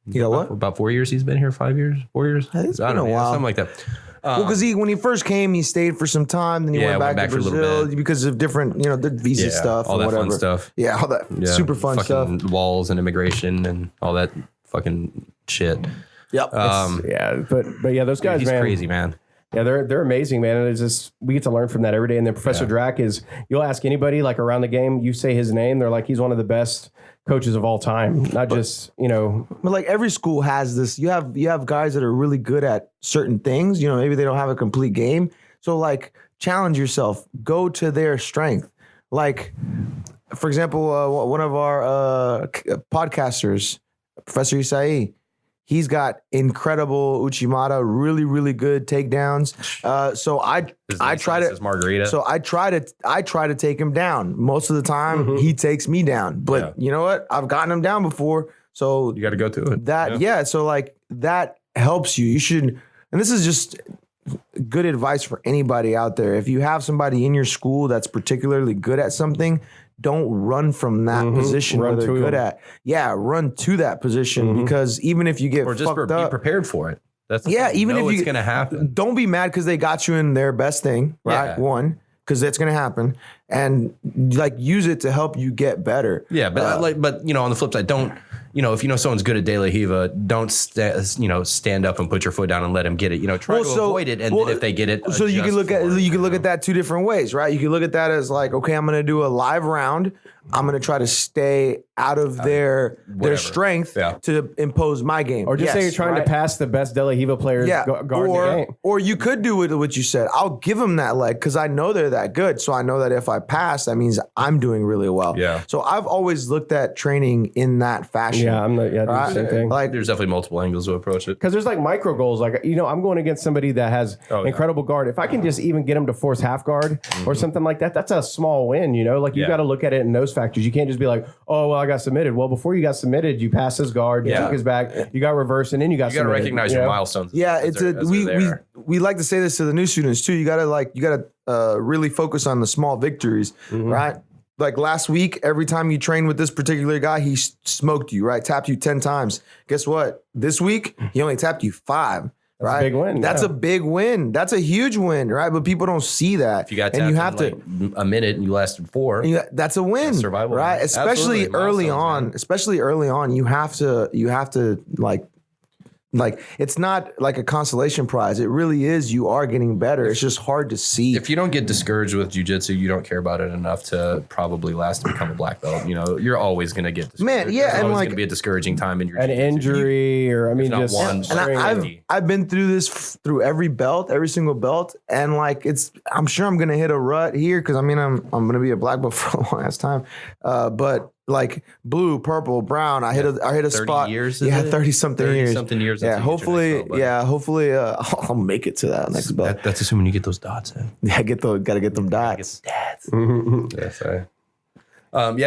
You know what? About 4 years he's been here. 5 years, 4 years. I think it's I been don't a know, while. something like that. Well, because when he first came, he stayed for some time. Then he went back to for a little Brazil bit. because of different, the visa stuff all and that whatever. fun stuff. Yeah, all that Yeah, super fun fucking stuff. walls and immigration and all that fucking shit. Yep. Yeah, but yeah, those guys, He's man, crazy, man. Yeah, they're amazing, man. And it's just we get to learn from that every day. And then Professor Drac is, you'll ask anybody like around the game, you say his name, they're like, he's one of the best coaches of all time. Not just, But like every school has this. You have guys that are really good at certain things. Maybe they don't have a complete game. So like challenge yourself. Go to their strength. Like, for example, one of our podcasters, Professor Isai, he's got incredible Uchimata, really, really good takedowns. So I try to Margarita. So I try to take him down. Most of the time, he takes me down. But you know what? I've gotten him down before. So you got to go to it. So like that helps you. You should, and this is just good advice for anybody out there. If you have somebody in your school that's particularly good at something, don't run from that position Run where they're to good them. at. Yeah, run to that position because even if you get Or just fucked be up, prepared for it. That's the yeah, thing. even You know if it's going to happen. don't be mad because they got you in their best thing, right? Yeah. One, because that's going to happen, and like use it to help you get better. Yeah, but on the flip side, don't if you know someone's good at De La Hiva, don't stand up and put your foot down and let them get it. Try to avoid it, and then if they get it, so you can adjust look at that two different ways, right? You can look at that as like, okay, I'm going to do a live round. I'm going to try to stay out of their strength to impose my game. or just say you're trying to pass the best De La Hiva players guard the game. Or you could do what you said. I'll give them that leg because I know they're that good. So I know that if I pass, that means I'm doing really well. Yeah. So I've always looked at training in that fashion. Yeah, I'm not. Yeah, do the same thing. Like There's definitely multiple angles to approach it. Because there's like micro goals. Like, I'm going against somebody that has incredible guard. If I can just even get him to force half guard or something like that, that's a small win, Like, you got to look at it in those factors. You can't just be like, oh, well, I got submitted. Well, before you got submitted, you passed his guard, you took his back, you got reversed, and then you got submitted. You got to recognize your milestones. yeah, we like to say this to the new students too. You gotta really focus on the small victories, right? Like last week, every time you train with this particular guy, he smoked you, right? Tapped you 10 times. Guess what? This week, he only tapped you 5. That's right? a big win. That's a big win. That's a huge win, right? But people don't see that. If you got and you have tapped in a minute and you lasted 4. that's a win, survival right? win. Especially Absolutely. early Milestones, on. man. Especially early on, you have to like it's not like a consolation prize. It really is. You are getting better. It's just hard to see. If you don't get discouraged with jiu-jitsu, you don't care about it enough to probably last to become a black belt. You're always going to get discouraged. Man, yeah, There's and always like going to be a discouraging time in your an jiu-jitsu. injury, or not just one, and string I've been through this through every single belt, and like I'm sure I'm gonna hit a rut here because I'm gonna be a black belt for a long ass time, but like blue, purple, brown, I hit a 30 spot. years, is Yeah, it? 30 something years. 30-something years, Yeah, that's a huge next belt, hopefully, I'll make it to that next belt. That's assuming you get those dots in. Yeah, gotta get them dots. Yeah, sorry.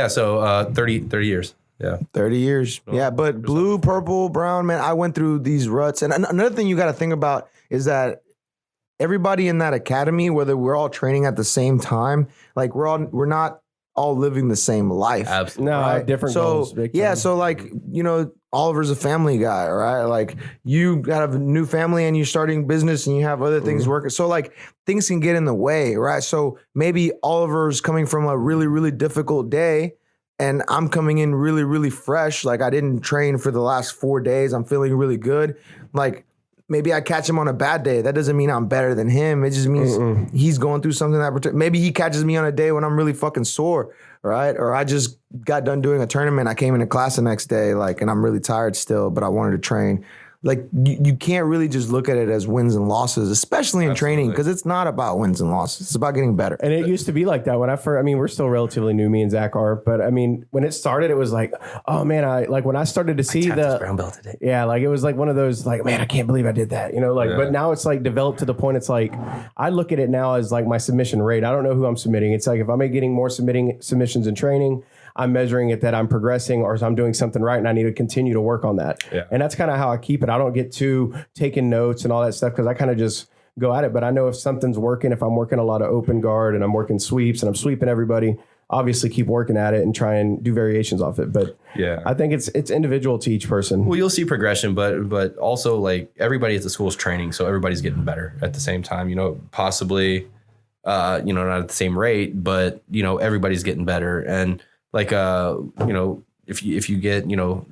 So 30 years. Yeah. 30 years. Yeah, but blue, purple, brown, man, I went through these ruts. And another thing you got to think about is that everybody in that academy, whether we're all training at the same time, like we're not all living the same life. Absolutely. no Right? different so goals. Big yeah, time. so like Oliver's a family guy, right? Like you got a new family and you're starting business and you have other things working. So like things can get in the way, right? So maybe Oliver's coming from a really, really difficult day and I'm coming in really, really fresh. Like I didn't train for the last 4 days. I'm feeling really good. Like maybe I catch him on a bad day. That doesn't mean I'm better than him. It just means he's going through something maybe he catches me on a day when I'm really fucking sore, right? Or I just got done doing a tournament. I came into class the next day, like, and I'm really tired still, but I wanted to train. Like you can't really just look at it as wins and losses, especially in training, because it's not about wins and losses. It's about getting better. And it used to be like that when we're still relatively new, me and Zach are, but I mean, when it started, it was like, oh man, when I started to see the brown belt today. yeah, like it was like one of those, like, man, I can't believe I did that, but now it's like developed to the point. It's like, I look at it now as like my submission rate. I don't know who I'm submitting. It's like, if I'm getting more submissions in training, I'm measuring it that I'm progressing or I'm doing something right and I need to continue to work on that. Yeah. And that's kind of how I keep it. I don't get too taking notes and all that stuff because I kind of just go at it. But I know if something's working, if I'm working a lot of open guard and I'm working sweeps and I'm sweeping everybody, obviously keep working at it and try and do variations off it. But Yeah. I think it's individual to each person. Well, you'll see progression, but also like everybody at the school is training, so everybody's getting better at the same time. You know, possibly, not at the same rate, but everybody's getting better. And like, if you get,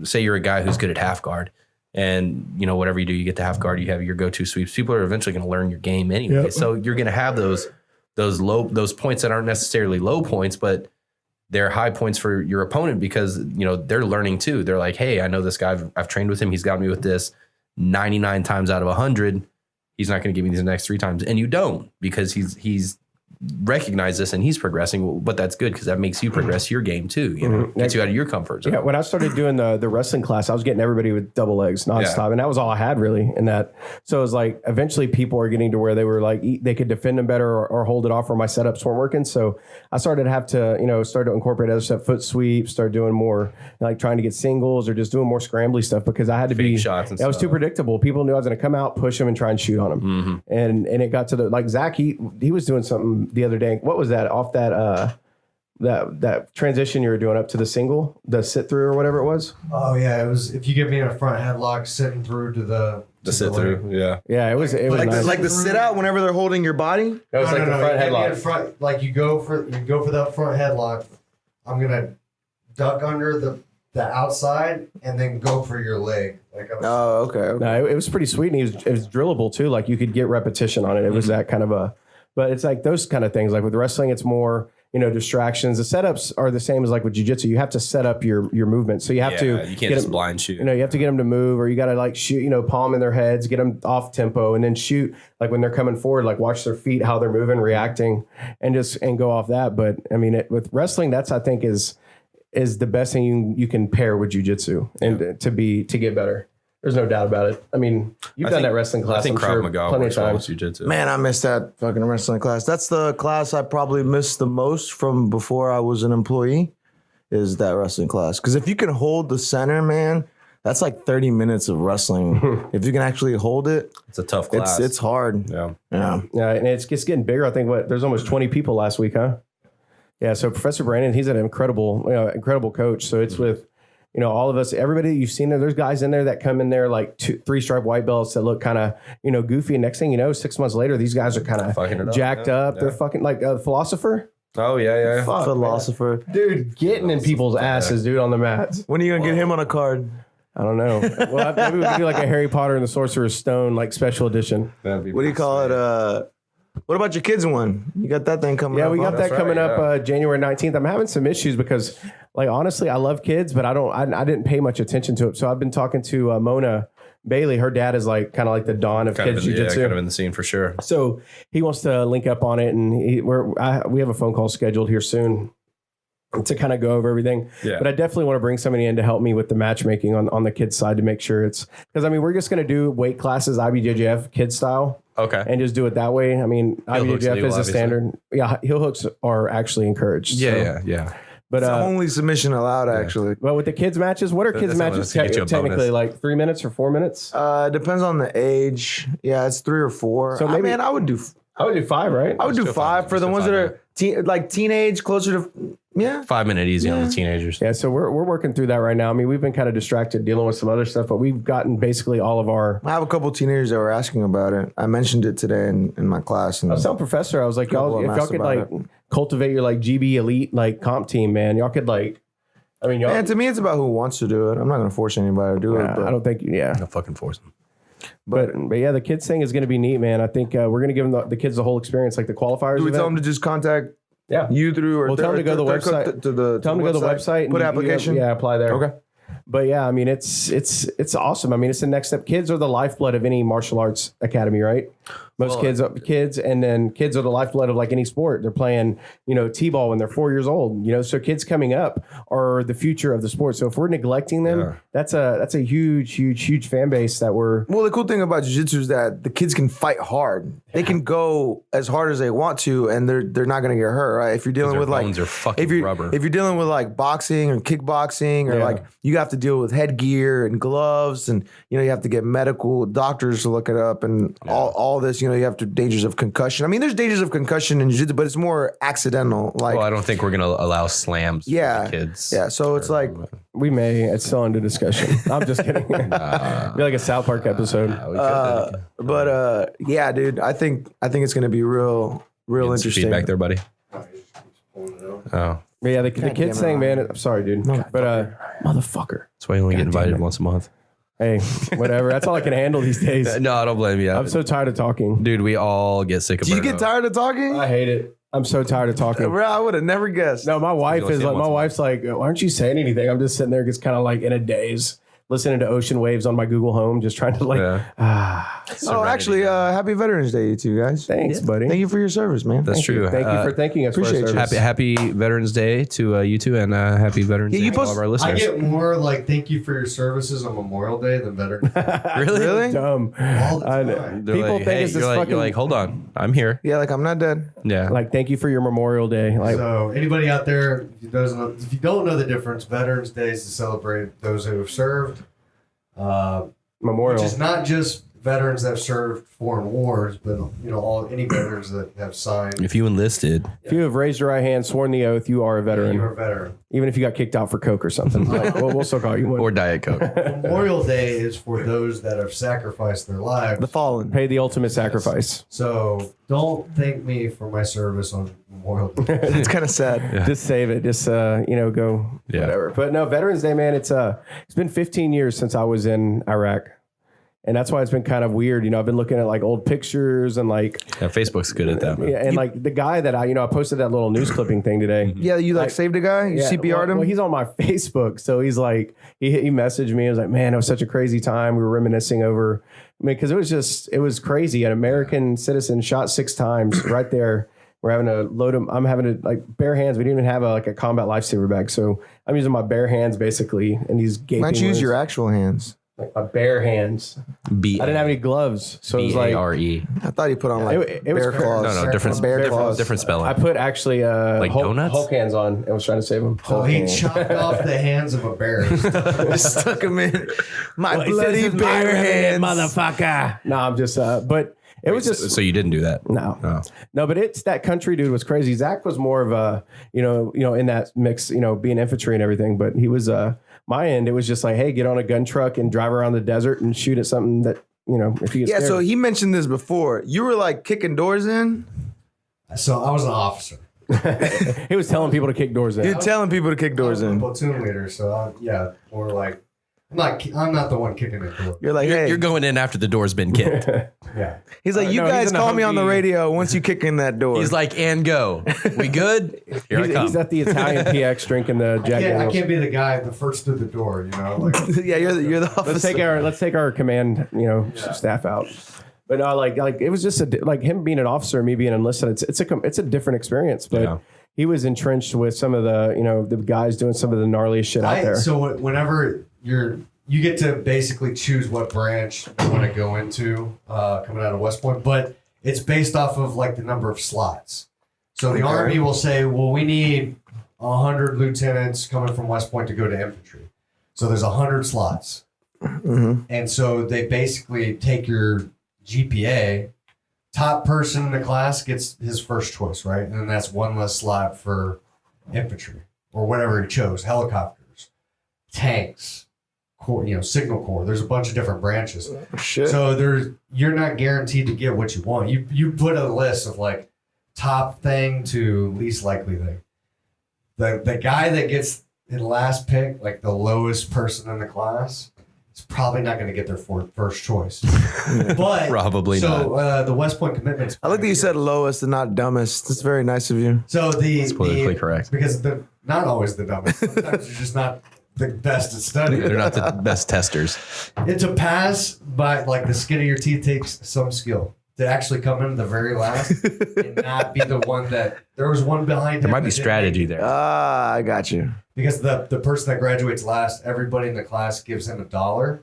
say you're a guy who's good at half guard, and whatever you do, you get the half guard, you have your go-to sweeps. People are eventually going to learn your game anyway, so you're going to have those points that aren't necessarily low points, but they're high points for your opponent because, they're learning too. They're like, hey, I know this guy. I've trained with him. He's got me with this 99 times out of 100. He's not going to give me these next 3 times. And you don't, because he's recognized this and he's progressing. But that's good because that makes you progress your game too. Gets you out of your comfort zone. Yeah, when I started doing the wrestling class, I was getting everybody with double legs nonstop, and that was all I had really in that. So it was like eventually people were getting to where they were like they could defend them better or hold it off, or my setups weren't working. So I started to have to start to incorporate other stuff, foot sweeps, start doing more like trying to get singles or just doing more scrambly stuff because I had to Fake shots and I was stuff. too predictable. People knew I was going to come out, push them, and try and shoot on them. And it got to the like Zach. He was doing something the other day. What was that off that that transition you were doing up to the single, the sit through or whatever it was? Oh yeah, it was. If you get me in a front headlock, sitting through to the sit through. Yeah. Yeah, it was Like nice. the sit out whenever they're holding your body. That was like the front you get me in headlock. front, like you go for that front headlock. I'm gonna duck under the outside and then go for your leg. Like I was, Oh, okay. No, it was pretty sweet, and it was drillable too. Like you could get repetition on it. It was that kind of a, but it's like those kind of things. Like with wrestling, it's more distractions. The setups are the same as like with jiu-jitsu. You have to set up your movement, so you have to. You can't get just them, blind shoot. you have to get them to move, or you got to like shoot. Palm in their heads, get them off tempo, and then shoot like when they're coming forward. Like watch their feet, how they're moving, reacting, and go off that. But I mean, with wrestling, that's I think is the best thing you can pair with jiu-jitsu and to get better. There's no doubt about it. I mean, you've done that wrestling class. I think I'm Krav sure Maga plenty of works well with times. jiu-jitsu. Man, I missed that fucking wrestling class. That's the class I probably missed the most from before I was an employee, is that wrestling class. Because if you can hold the center, man, that's like 30 minutes of wrestling. If you can actually hold it, It's a tough class. it's hard. Yeah. Yeah. Yeah, and it's just getting bigger. I think there's almost 20 people last week, huh? Yeah. So Professor Brandon, he's an incredible coach. So it's with all of us, everybody you've seen there. There's guys in there that come in there like 2-3 stripe white belts that look kind of goofy. And next thing you know, 6 months later, these guys are kind Fucking it of up, jacked yeah, up. yeah. They're fucking like philosopher. Oh yeah. Fuck, Philosopher. man. Dude, getting in people's asses, dude, on the mats. When are you going to get him on a card? I don't know. Well, maybe we could do like a Harry Potter and the Sorcerer's Stone like special edition. What do you call it? What about your kids one? You got that thing coming Yeah, up? we got huh? that right, coming yeah. up January 19th. I'm having some issues because, like, honestly, I love kids, but I didn't pay much attention to it. So I've been talking to Mona Bailey. Her dad is like kind of like the Don of kids jiu-jitsu. kind of in the scene for sure. So he wants to link up on it, and we have a phone call scheduled here soon to kind of go over everything. Yeah. But I definitely want to bring somebody in to help me with the matchmaking on the kids side to make sure it's, because I mean, we're just going to do weight classes, IBJJF kid style. Okay. And just do it that way. I mean, Heel hooks IBJJF legal, is a obviously. standard. Yeah, heel hooks are actually encouraged. So. Yeah. But It's the only submission allowed, actually. well, with the kids matches, what are kids That's what I matches was gonna get you a technically? bonus. Like 3 minutes or 4 minutes? Depends on the age. Yeah, it's 3 or 4. So maybe- I would do I would do 5, right? I would do Still 5 fine. for the Still ones fine, that are teenage, closer to 5 minute easy on the teenagers. Yeah, so we're working through that right now. I mean, we've been kind of distracted dealing with some other stuff, but we've gotten basically all of our. I have a couple teenagers that were asking about it. I mentioned it today in my class. And I was telling Professor, I was like, Couple y'all, of if them y'all asked could about like cultivate your like GB elite like comp team, man, y'all could like. I mean, y'all. man, to me, it's about who wants to do it. I'm not going to force anybody to do it. But I don't think. Yeah. No fucking force them. But yeah, the kids thing is going to be neat, man. I think we're going to give them the kids the whole experience, like the qualifiers. do we event. tell them to just contact Yeah. you through, or Well, tell them to go to the website. Tell them to go to the website. Put and application. Yeah, apply there. Okay. But yeah, I mean, it's awesome. I mean, it's the next step. Kids are the lifeblood of any martial arts academy, right? Most kids, and then kids are the lifeblood of like any sport. They're playing, t-ball when they're 4 years old. So kids coming up are the future of the sport. So if we're neglecting them, that's a huge fan base that we're. Well, the cool thing about jiu-jitsu is that the kids can fight hard. They can go as hard as they want to, and they're not going to get hurt, right? If you're dealing Their with like bones are fucking if you're rubber. if you're dealing with like boxing or kickboxing, or like you have to deal with headgear and gloves, and you have to get medical doctors to look it up, and all all this, you have to dangers of concussion. I mean, there's dangers of concussion in jiu-jitsu, but it's more accidental. Like, Well, I don't think we're gonna allow slams. yeah, for the kids. yeah. So it's like, We may. It's still under discussion. I'm just kidding. Be like a South Park episode. yeah, dude. I think it's gonna be real interesting. Feedback there, buddy. Oh, But yeah, the kids thing, man. I'm sorry, dude. But motherfucker. that's why you only get invited once a month. Hey, whatever. That's all I can handle these days. No, I don't blame you. I'm so tired of talking. Dude, we all get sick of Do you Burno. get tired of talking? I hate it. I'm so tired of talking. Bro, I would have never guessed. No, my wife only is see like, him my once a wife's like, why aren't you saying anything? I'm just sitting there, just kind of like in a daze, listening to ocean waves on my Google Home, just trying to like, Oh, actually, happy Veterans Day, you two guys. thanks, buddy. Thank you for your service, man. That's true. Thank you for thanking us for our appreciate you. service. Happy Veterans Day to you two, and happy Veterans Yeah, Day you to all post- of our I listeners. get more like thank you for your services on Memorial Day than Veterans Day. Really? Dumb. All the I- time. They're people like, think hey, it's this you're like, fucking you're like, hold on, I'm here. Yeah, like I'm not dead. Yeah. like, thank you for your Memorial Day. Like, So anybody out there if you don't know the difference, Veterans Day is to celebrate those who have served, Memorial. which is not just veterans that have served foreign wars, but any veterans that have signed. If you enlisted, If you have raised your right hand, sworn the oath, you are a veteran. You're a veteran. Even if you got kicked out for coke or something, like, we'll still call you one. or Diet Coke. Memorial Day is for those that have sacrificed their lives. The fallen. Pay the ultimate sacrifice. So don't thank me for my service on Memorial Day. It's kind of sad. Just save it. Just go Yeah. whatever. But no, Veterans Day, man. It's been 15 years since I was in Iraq, and that's why it's been kind of weird. I've been looking at like old pictures and like Yeah, Facebook's good at that, man. yeah, and like the guy that I posted that little news clipping thing today. Yeah, you like saved a guy? You CPR'd him? Well, he's on my Facebook, so he's like, he messaged me. He was like, "Man, it was such a crazy time. We were reminiscing over, because it was crazy. An American citizen shot 6 times right there. We're having to load him. I'm having to like bare hands. We didn't even have a combat lifesaver bag, so I'm using my bare hands basically, and he's gaping. Why don't you use wounds. your actual hands? Like my bare hands? I didn't have any gloves, so it was like B-A-R-E. I thought you put on like It was bear crazy. claws. No, different, Bear claws. different spelling. I put actually Hulk, donuts? Hulk hands on and was trying to save him. So he chopped off the hands of a bear. Just stuck him in my bloody bare hands. motherfucker. No, I'm just but it was just so you didn't do that? no. Oh. No, but it's that country dude was crazy. Zach was more of a, in that mix, being infantry and everything, but he was my end, it was just like, hey, get on a gun truck and drive around the desert and shoot at something that, if you get Yeah, scared. so he mentioned this before. You were like kicking doors in. So I was an officer. he was telling people to kick doors in. You're telling people to kick doors I was a in. platoon leader, so or like I'm not the one kicking the door. You're like, hey. You're going in after the door's been kicked. Yeah. He's like, you no, he's guys in a call me on the Humvee. radio once you kick in that door. He's like, and go. We good? Here I come. He's at the Italian PX drinking the Jack I Daniels. can't be the guy the first through the door, Like, yeah, you're the officer. Let's take our command, staff out. But no, like it was just like him being an officer, me being enlisted. It's a different experience. But Yeah. he was entrenched with some of the the guys doing some of the gnarliest shit out there. So whenever you get to basically choose what branch you want to go into coming out of West Point, but it's based off of like the number of slots. So the Army will say, well, we need 100 lieutenants coming from West Point to go to infantry. So there's 100 slots. Mm-hmm. And so they basically take your GPA. Top person in the class gets his first choice, right? And then that's one less slot for infantry or whatever he chose, helicopters, tanks, signal corps. There's a bunch of different branches. Shit. So you're not guaranteed to get what you want. You put a list of like top thing to least likely thing. The guy that gets in last pick, like the lowest person in the class, is probably not going to get their first choice. But Probably so the West Point commitments. I like that you said lowest and not dumbest. That's very nice of you. So It's politically correct. because they're not always the dumbest. Sometimes they're just not the best at studying. They're not the best testers. It's a pass, but like the skin of your teeth takes some skill to actually come in the very last and not be the one that there was one behind him. There might be that didn't strategy make it. there. I got you. Because the person that graduates last, everybody in the class gives him $1.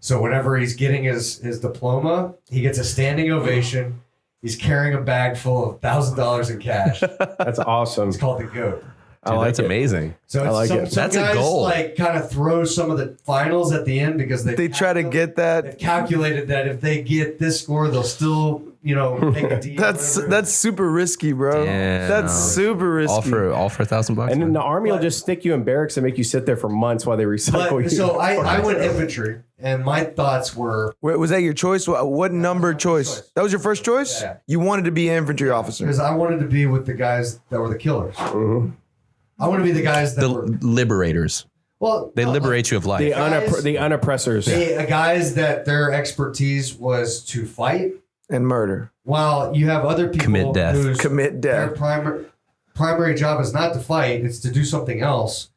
So whenever he's getting his diploma, he gets a standing ovation. He's carrying a bag full of $1,000 in cash. That's awesome. It's called the GOAT. Dude, that's amazing. So it's like some, it. some That's a guys goal. like kind of throw some of the finals at the end because They try to get that. they've calculated that if they get this score, they'll still, make a deal. That's super risky, bro. Damn. That's super risky. All for $1,000. And then man. the army will just stick you in barracks and make you sit there for months while they recycle you. So I went infantry, and my thoughts were Wait, was that your choice? What number choice? That was your first choice? Yeah. You wanted to be an infantry officer. because I wanted to be with the guys that were the killers. I want to be the guys that the were liberators. They liberate you of life. the guys- the unoppressors. guys that their expertise was to fight, And murder. while you have other people Commit death. whose Commit their death. primary job is not to fight; it's to do something else.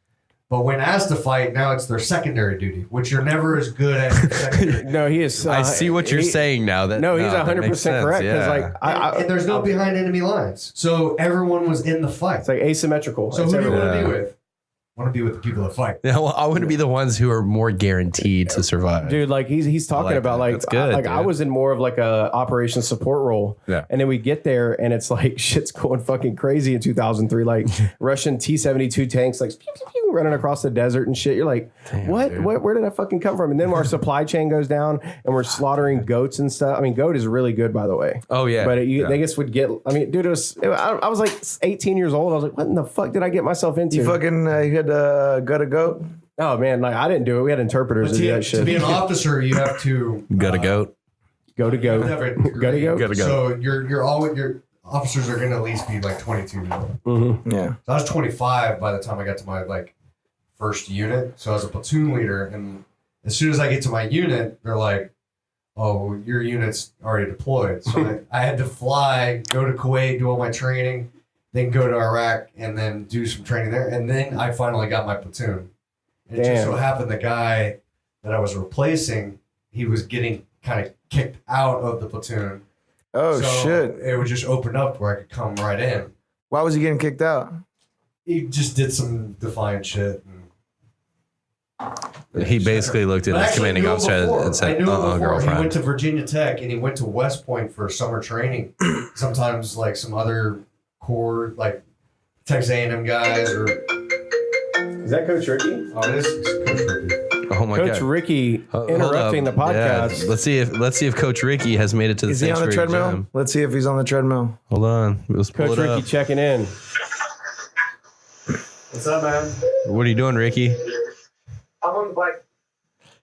But when asked to fight, now it's their secondary duty, which you're never as good at. Your secondary. No, he is. I see what you're he- saying now. That No, he's that 100% makes sense, correct. Because yeah. And there's no behind enemy lines, so everyone was in the fight. it's like asymmetrical. So It's who do you everywhere. want to be with? I want to be with the people that fight. Yeah, well, I want to be the ones who are more guaranteed to survive. Dude, like he's talking like about that. like That's good, like I dude. was in more of like a operations support role. Yeah. And then we get there and it's like shit's going fucking crazy in 2003. Like Russian T-72 tanks like pew, pew, pew, running across the desert and shit. You're like, what? dude. Where did that fucking come from? And then our supply chain goes down and we're slaughtering goats and stuff. I mean, goat is really good, by the way. Oh yeah, But yeah. they just would get. I mean, dude, I was like 18 years old. I was like, what in the fuck did I get myself into? You fucking you had gut a goat. Oh man, like I didn't do it. We had interpreters But to do that to shit. be an officer, you have to Got a goat. Go to you go. have to have a Go to go. Gotta go. So you're always your officers are going to at least be like 22 years old. Yeah. So I was 25 by the time I got to my first unit. So I was a platoon leader, and as soon as I get to my unit, they're like, "Oh, your unit's already deployed." So I had to fly, go to Kuwait, do all my training, then go to Iraq, and then do some training there, and then I finally got my platoon. And it just Damn. so happened the guy that I was replacing, he was getting kind of kicked out of the platoon. Oh So shit. It would just open up where I could come right in. Why was he getting kicked out? He just did some defiant shit. He basically looked at But I his actually commanding knew him officer before. and said, I knew him before. He girlfriend." went to Virginia Tech and he went to West Point for summer training. Sometimes like some other core, like Texas A&M guys or Is that Coach Ricky? oh, this is Coach Ricky. Oh my Coach god. Ricky Hold interrupting the up. Yeah, podcast. let's see if Coach Ricky has made it to the Is he on the sanctuary treadmill? gym. Let's see if he's on the treadmill. Hold on. Let's pull Coach it Ricky up. checking in. What's up, man? What are you doing, Ricky? I'm on the bike.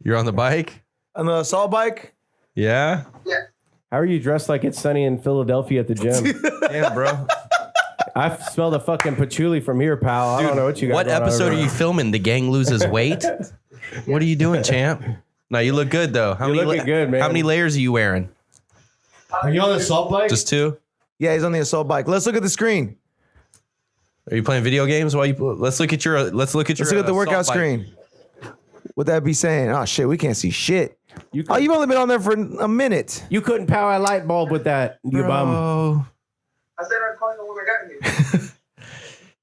You're on the bike? On the assault bike? Yeah? How are you dressed like it's sunny in Philadelphia at the gym? Damn, bro. I smell the fucking patchouli from here, pal. I don't know what you got. What going episode over are you filming? The gang loses weight? What are you doing, champ? No, you look good though. How You're many looking good, man. How many layers are you wearing? Are you on the assault bike? Just 2? Yeah, he's on the assault bike. Let's look at the screen. Are you playing video games while you let's look at your Let's look at the workout assault bike. screen. What that be saying? Oh shit, we can't see shit. You Oh, you've only been on there for a minute. You couldn't power a light bulb with that, you bum. Bro. I said I'd call you when I got here.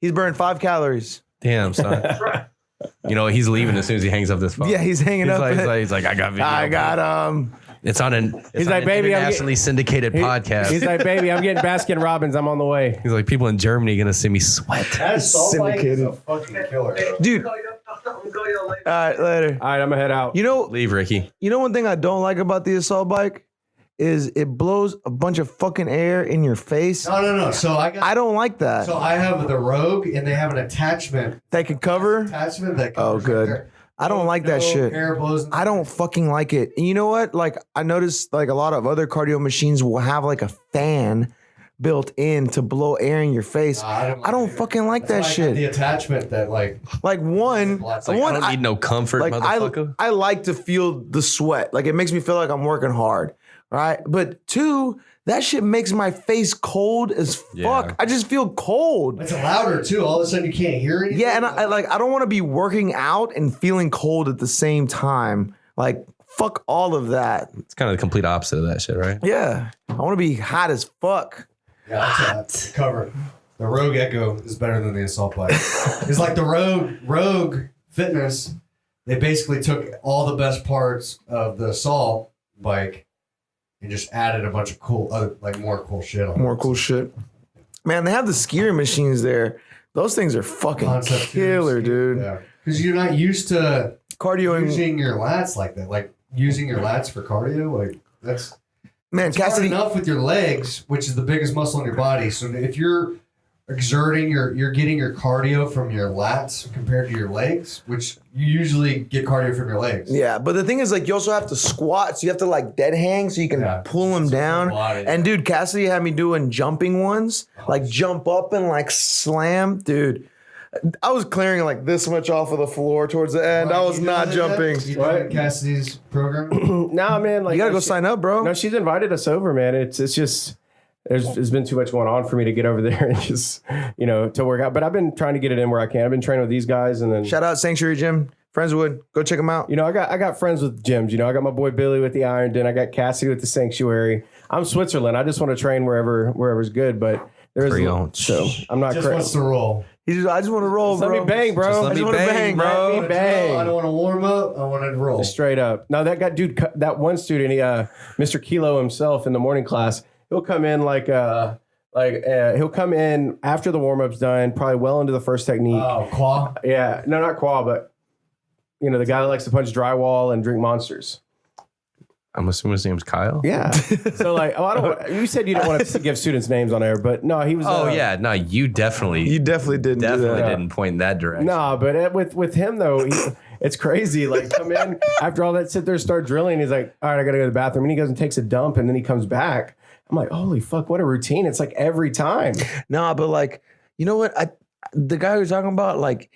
He's burned 5 calories. Damn, son. That's right. You know, he's leaving as soon as he hangs up this phone. Yeah, he's hanging up. He's like, I got video. I got It's on an He's like, "Baby, I'm internationally syndicated podcast. He's like, baby, I'm getting Baskin Robbins. I'm on the way. He's like, people in Germany gonna see me sweat. That assault bike is a syndicated. fucking killer. dude. I'm gonna call you later. All right, later. All right, I'm gonna head out. You know, Leave, Ricky. one thing I don't like about the assault bike is it blows a bunch of fucking air in your face. No. So I don't like that. So I have the Rogue, and they have an attachment That can cover. that Oh, covers good. right there. I don't like that No shit. Air blows in I don't fucking like it. And you know what? Like I noticed like a lot of other cardio machines will have like a fan built in to blow air in your face. I don't fucking like that That's why I have the shit. attachment that like Like one, It's Like, one I don't need no comfort, like motherfucker. I like to feel the sweat. Like it makes me feel like I'm working hard. Right. But 2, that shit makes my face cold as fuck. Yeah. I just feel cold. it's louder too. All of a sudden you can't hear anything. Yeah, and I don't want to be working out and feeling cold at the same time. Like fuck all of that. It's kind of the complete opposite of that shit, right? Yeah. I want to be hot as fuck. Yeah, that's cover. The Rogue Echo is better than the assault bike. It's like the Rogue Fitness. They basically took all the best parts of the assault bike and just added a bunch of cool, other, like more cool shit on More it. cool shit. Man, they have the skier machines there Those things are fucking Concept killer, twos. dude. Yeah. Because you're not used to Cardio using your lats like that. Like using your lats for cardio. Like that's man, it's hard Cassidy. enough with your legs, which is the biggest muscle in your body. So if you're exerting you're getting your cardio from your lats compared to your legs, which you usually get cardio from your legs. Yeah, but the thing is, like, you also have to squat, so you have to like dead hang, so you can pull them down. Body. And dude, Cassidy had me doing jumping ones, like jump up and like slam, dude. I was clearing like this much off of the floor towards the end. Why, I was you not doing jumping. that? You doing Cassidy's program? Nah, man. Like You gotta go she- sign up, bro. No, she's invited us over, man. It's just there's been too much going on for me to get over there and just to work out. But I've been trying to get it in where I can. I've been training with these guys, and then Shout out Sanctuary Gym, Friendswood. Go check them out. I got friends with gyms. I got my boy Billy with the Iron Den. I got Cassidy with the Sanctuary. I'm Switzerland. I just want to train wherever's good, but there's Pre-owned. so I'm not Just wants crazy. to roll. I just want to roll, Let bro. me bang, bro. Just let I me just want to bang, bro. Let me bang. I don't want to warm up. I want to roll. Straight up. Now that guy, dude, that one student, Mr. Kilo himself in the morning class, he'll come in he'll come in after the warm up's done, probably well into the first technique. Oh, claw. Yeah, no, not Qual, but the guy that likes to punch drywall and drink monsters. I'm assuming his name's Kyle. Yeah. So you said you didn't want to give students names on air, but no, he was. Oh yeah, no, you definitely You definitely didn't do that. didn't point in that direction. No, but with him though, it's crazy. Like come in after all that, sit there, start drilling. He's like, all right, I gotta go to the bathroom, and he goes and takes a dump, and then he comes back. I'm like, holy fuck, what a routine! It's like every time. Nah, but like, you know what? The guy you're talking about, like,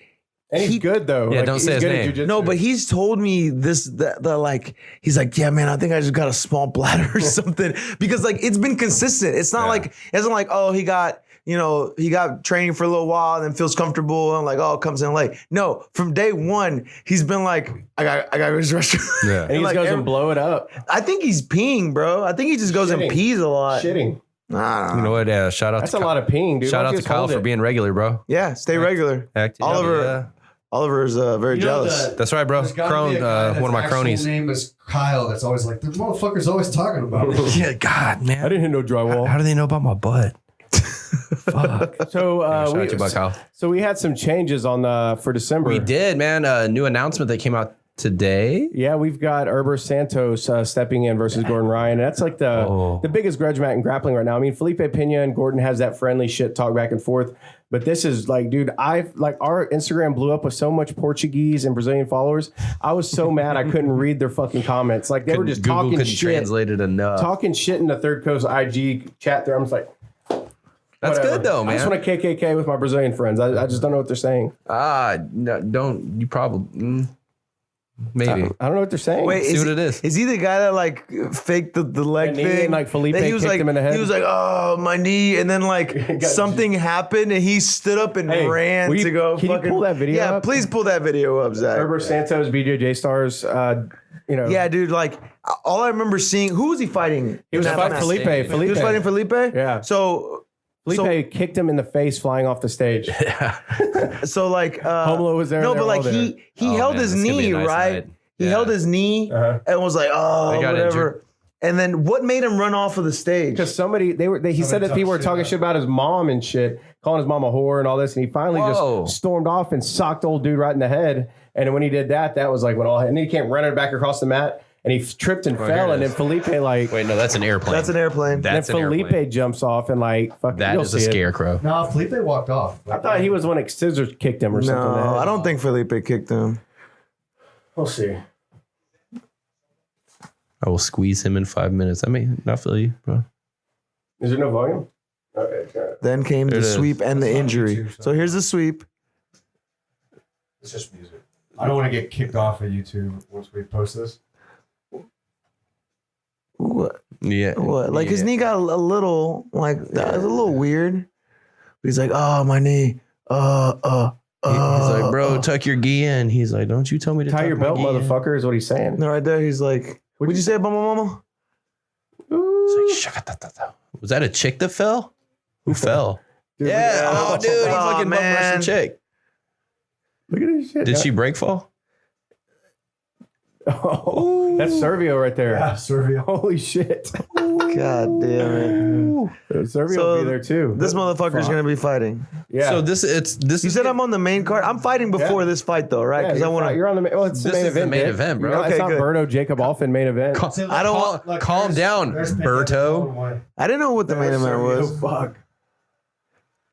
And he's good though. Yeah, Like, don't he's say his good at name. jujitsu. no, but he's told me this, he's like, yeah, man, I think I just got a small bladder or something, because like it's been consistent. It's not like, it isn't like, oh, he got training for a little while and then feels comfortable and like, oh, comes in late. No, from day one, he's been like, I got to go to the restroom. Yeah. and he just like goes and blow it up, I think he's peeing, bro. I think he just goes and Shitting. pees a lot. shitting. Nah. You know what? Shout out That's to a lot of peeing, dude. shout Why out don't to you Kyle hold for it? being regular, bro. Yeah, stay regular. Heck, Oliver- Oliver's very jealous. That's right, bro. There's gotta Crone, be a guy one of my that's cronies. actual name is Kyle. That's always like the motherfucker's always talking about me. Yeah, God, I man. didn't hit no drywall. How do they know about my butt? Fuck. So Shout out to you, Kyle. so we had some changes on for December. We did, man. A new announcement that came out today. Yeah, we've got Herber Santos stepping in versus Gordon Ryan. And that's like the biggest grudge match in grappling right now. I mean, Felipe Pena and Gordon has that friendly shit talk back and forth. But this is like, dude, our Instagram blew up with so much Portuguese and Brazilian followers. I was so mad I couldn't read their fucking comments. Like they were just Google talking couldn't shit. translate it enough. Talking shit in the Third Coast IG chat there. I'm just like, That's whatever. good though, I just man. want to KKK with my Brazilian friends. I just don't know what they're saying. No, don't. You probably maybe. I don't know what they're saying. Wait, See is what he, it is. Is he the guy that like faked the leg The knee thing? and, like, Felipe That he was kicked like, him in the head? He was like, oh, my knee. And then like Got something happened and he stood up and Hey, ran will you- to go. can you fucking, pull that video Yeah, up? please pull that video up, Zach. Herber Santos, BJJ Stars. Yeah, dude, like all I remember seeing, who was he fighting? He was in that fighting match? Felipe. He was fighting Felipe? Yeah. So Felipe kicked him in the face flying off the stage. like Homelo was there. No, they but were all like there. he Oh, held man, his this is gonna be knee, a nice right? night. He Yeah. held his knee Uh-huh. and was like, oh, They got whatever. injured. And then what made him run off of the stage? Because he said that people were talking shit about his mom and shit, calling his mom a whore and all this, and he finally Whoa. just stormed off and socked old dude right in the head. And when he did that, that was like when all, and then he came running back across the mat, and he tripped and here fell, it and then is. Felipe like, Wait, no, that's an airplane. That's an airplane. and then That's an Felipe airplane. jumps off and like, fucking, That you'll is a see it. scarecrow. No, Felipe walked off. I thought he was the one that scissors kicked him or something. in the No, head. I don't think Felipe kicked him. We'll see. I will squeeze him in 5 minutes. I mean, not feel you, bro. Is there no volume? Okay, got it. Then came There the it is. sweep and the That's on injury. YouTube, so- So here's the sweep. It's just music. I don't want to get kicked off of YouTube once we post this. What? Yeah. What? Like his Yeah. knee got a little, like that was a little weird. But he's like, oh, my knee. He's like, bro, tuck your gi in. He's like, don't you tell me to Tie tuck your my belt, gi in. motherfucker, is what he's saying. No, right there. He's like, what'd you say about my mama? He's like, "Shaka-ta-ta-ta." Was that a chick that fell? Who fell? Dude, Yeah. Oh, dude, he Oh, fucking bum rushed man. the chick. Look at this shit. Did she break fall? Oh, that's Servio right there. Yeah, Servio. Holy shit. God damn it. Servio So, will be there too. This motherfucker's Fuck. gonna be fighting. Yeah. So this You said I'm on the main card. I'm fighting before this fight though, right? Yeah, Because I want to. You're on the main. Well, it's the This main is the event. main Dick. event, bro. It's Okay, not good. Berto Jacob Alfin main event. Cal- See, look, I don't look, calm down, there's Berto. I didn't know what the main event was. Fuck.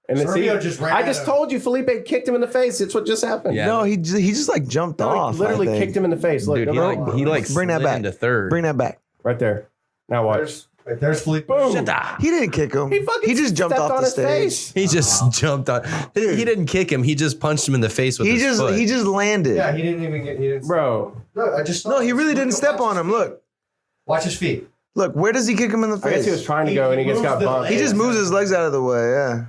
And then Servio see, just ran I at just him. told you Felipe kicked him in the face. It's what just happened. Yeah. No, he just like jumped No, off. he literally I think. kicked him in the face. Look, Dude, he no, like Bring that slid back. into third. Bring that back. right there. Now watch. There's Felipe. Boom. He didn't kick him. He just jumped stepped off on the his stage. face. He just jumped on. He didn't kick him. He just punched him in the face with He his just foot. he just landed. Yeah, he didn't even get. He didn't. Bro, Look, I just. No, he really didn't step on him. Look, Watch his feet. look. Where does he kick him in the I guess he was face? trying to go and he just got moved the bumped. He just moves his legs out of the way. Yeah.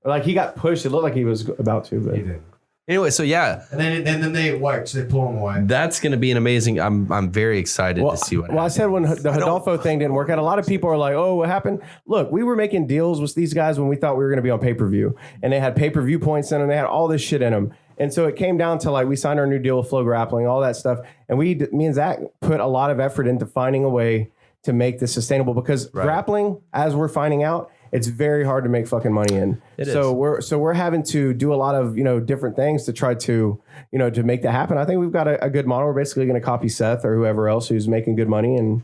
Like he got pushed. It looked like he was about to, but He did. Anyway, so yeah, And then they watch. They pull him away. that's going to be an amazing. I'm very excited to see what Well, I happens. said when the Rodolfo thing didn't work out, a lot of people are like, "Oh, what happened?" Look, we were making deals with these guys when we thought we were going to be on pay-per-view, and they had pay-per-view points in them. They had all this shit in them, and so it came down to like we signed our new deal with Flow Grappling, all that stuff, and me and Zach put a lot of effort into finding a way to make this sustainable because grappling, as we're finding out, it's very hard to make fucking money in. It so is. we're having to do a lot of different things to try to to make that happen. I think we've got a good model. We're basically going to copy Seth or whoever else who's making good money and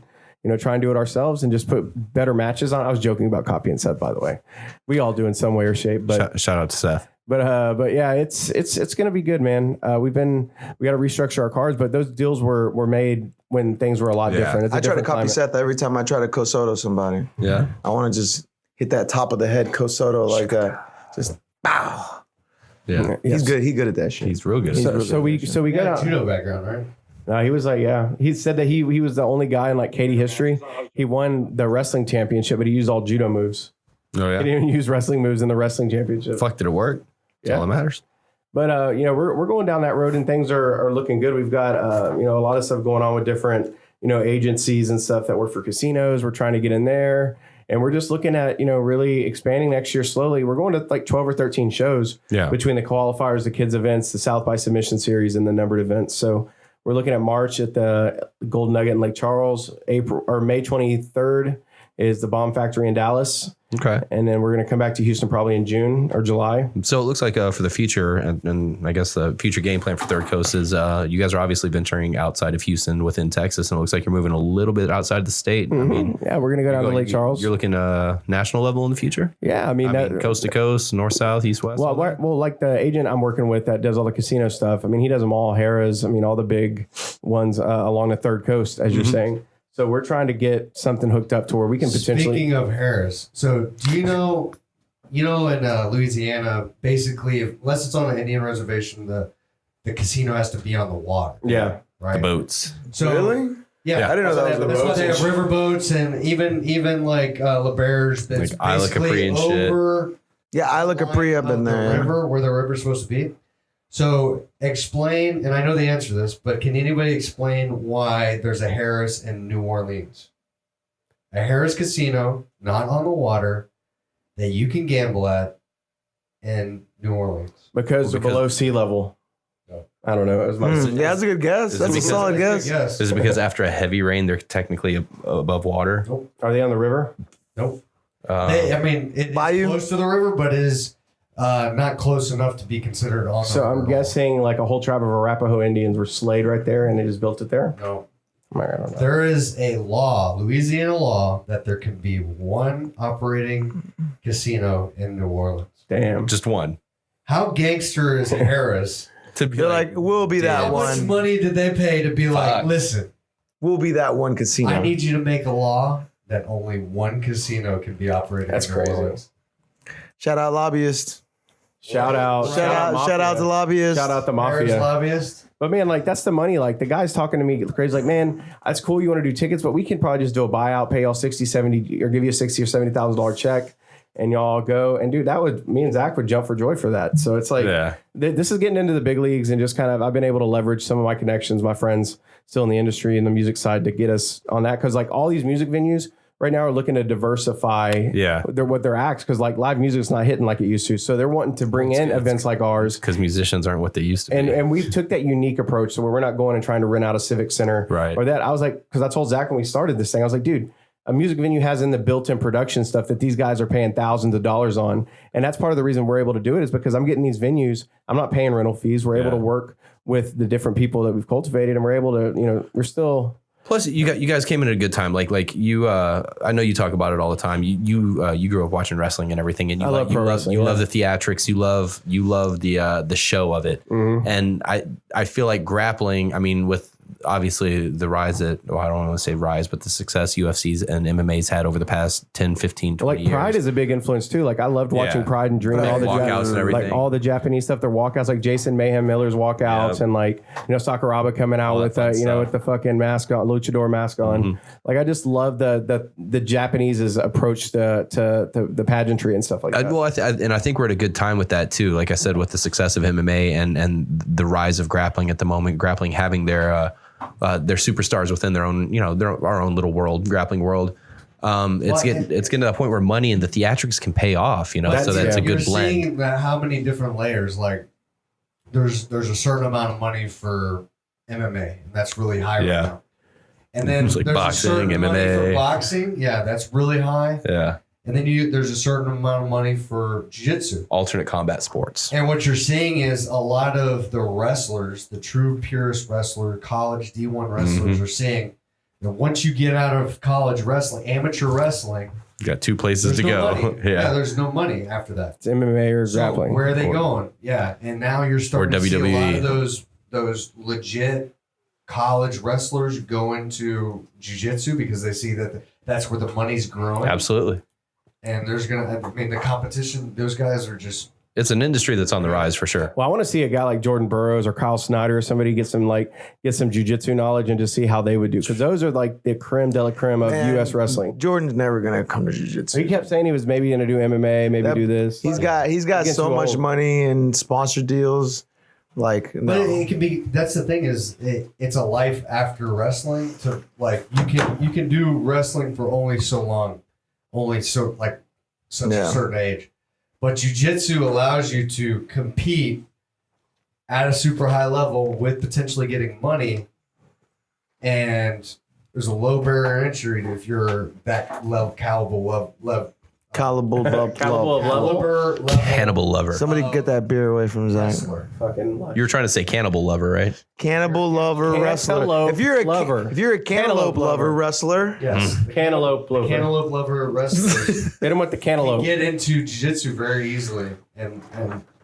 try and do it ourselves and just put better matches on. I was joking about copying Seth, by the way. We all do in some way or shape, but Shout out to Seth. but yeah, it's going to be good, man. We got to restructure our cards, but those deals were made when things were a lot different. It's a I try to different copy climate. Seth every time I try to Kosoto somebody. Yeah. I want to just hit that top of the head Kosoto like that. Just bow. Yeah. He's good. He's good at that shit. He's real good. So we He got got a out. judo background, right? No, he was like, yeah. He said that he was the only guy in like Katie history. He won the wrestling championship, but he used all judo moves. Oh He yeah. didn't even use wrestling moves in the wrestling championship. Fuck, did it work? That's Yeah. all that matters. But we're going down that road and things are looking good. We've got a lot of stuff going on with different agencies and stuff that work for casinos. We're trying to get in there, and we're just looking at really expanding next year slowly. We're going to like 12 or 13 shows between the qualifiers, the kids events, the South by Submission series, and the numbered events. So we're looking at March at the Golden Nugget in Lake Charles. May 23rd is the Bomb Factory in Dallas. Okay. And then we're going to come back to Houston probably in June or July. So it looks like for the future, and I guess the future game plan for Third Coast is you guys are obviously venturing outside of Houston within Texas, and it looks like you're moving a little bit outside the state. I mean, Yeah, we're going to go down to Lake Charles. You're looking national level in the future? Yeah, I mean, Coast to coast, north, south, east, west? Well, like the agent I'm working with that does all the casino stuff. I mean, he does them all. Harrah's. I mean, all the big ones along the Third Coast, as you're saying. So we're trying to get something hooked up to where we can potentially. Speaking of Harris, so do you know in Louisiana, basically, unless it's on an Indian reservation, the casino has to be on the water. Yeah. Right. boats. So Really? yeah, I didn't know that was the that's why boats they and have river boats and even like La Berge that's Like Isla basically Capri and shit. over Yeah, I look Capri up line in of the there. river where the river's supposed to be. So explain, and I know the answer to this, but can anybody explain why there's a Harris in New Orleans? A Harris casino, not on the water, that you can gamble at in New Orleans. Because they're below sea level. No. I don't know. It was my Yeah, that's a good guess. Is it That's a because- solid guess. Yes. Is it because after a heavy rain, they're technically above water? Are they on the river? Nope. Um, It's Bayou? close to the river, but it is not close enough to be considered on So the river. I'm guessing like a whole tribe of Arapaho Indians were slayed right there and they just built it there. No. I don't know. There is a law, Louisiana law, that there can be one operating casino in New Orleans. Damn. just one. How gangster is Harris? To be They're like, we'll be How that much one. money did they pay to be like, Fuck. listen, We'll be that one casino. I need you to make a law that only one casino can be operated That's in New crazy. Orleans. Shout out lobbyists. Shout out. Shout out to lobbyists. Shout out the Harris mafia. lobbyist. But man, like that's the money. Like the guy's talking to me crazy. Like, man, that's cool. You want to do tickets, but we can probably just do a buyout, pay y'all 60, 70, or give you a $60,000 or $70,000 check, and y'all go. And dude, that would me and Zach would jump for joy for that. So it's like, Yeah. this is getting into the big leagues, and just kind of I've been able to leverage some of my connections, my friends still in the industry and the music side to get us on that because like all these music venues right now are looking to diversify what their acts, because like live music is not hitting like it used to. So they're wanting to bring in events like ours. Because musicians aren't what they used to be. And we took that unique approach. So we're not going and trying to rent out a civic center or that. I was like, because I told Zach when we started this thing, I was like, dude, a music venue has in the built-in production stuff that these guys are paying thousands of dollars on. And that's part of the reason we're able to do it, is because I'm getting these venues. I'm not paying rental fees. We're able to work with the different people that we've cultivated, and we're able to, we're still. Plus, you guys came in at a good time. Like you, I know you talk about it all the time. You grew up watching wrestling and everything, and you love the theatrics. You love the show of it. Mm-hmm. And I feel like grappling. I mean, with obviously the rise that, I don't want to say rise, but the success UFC's and MMA's had over the past 10, 15, 20 years. Pride is a big influence too. Like I loved watching Pride and Dream, all the walkouts and everything. Like all the Japanese stuff, their walkouts, like Jason Mayhem Miller's walkouts, and like, Sakuraba coming out with with the fucking mask on, luchador mask on. Mm-hmm. Like I just love the Japanese's approach to the pageantry and stuff like that. Well, I think we're at a good time with that too. Like I said, with the success of MMA and the rise of grappling at the moment, grappling having their superstars within their own, our own little world, grappling world. It's getting to that point where money and the theatrics can pay off, so that's a good blend. You're seeing how many different layers, like there's a certain amount of money for MMA, and that's really high right now. And then like there's boxing, a certain MMA. money for boxing. Yeah, that's really high. Yeah. And then there's a certain amount of money for jiu-jitsu. Alternate combat sports. And what you're seeing is a lot of the wrestlers, the true purist wrestler, college D1 wrestlers are saying that once you get out of college wrestling, amateur wrestling, you got two places to go. Yeah, there's no money after that. It's MMA or grappling. Where are they going? Yeah, and now you're starting to see a lot of those legit college wrestlers go into jiu-jitsu because they see that that's where the money's growing. Absolutely. And the competition, those guys are just. It's an industry that's on the rise for sure. Well, I want to see a guy like Jordan Burroughs or Kyle Snyder or somebody get some jiu-jitsu knowledge and just see how they would do. Because those are like the creme de la creme of U.S. wrestling. Jordan's never going to come to jiu-jitsu. He kept saying he was maybe going to do MMA, maybe do this. He's got so much money and sponsor deals. Like, no. But it can be. That's the thing is, it's a life after wrestling. To like, you can do wrestling for only so long, such a certain age. But jiu-jitsu allows you to compete at a super high level with potentially getting money, and there's a low barrier entry if you're that caliber level. Cannibal lover. Somebody get that beer away from Zach. You were trying to say cannibal lover, right? Cannibal lover wrestler. If you're a cantaloupe lover wrestler, yes, cantaloupe lover wrestlers. Hit him with the cantaloupe. Get into jiu-jitsu very easily and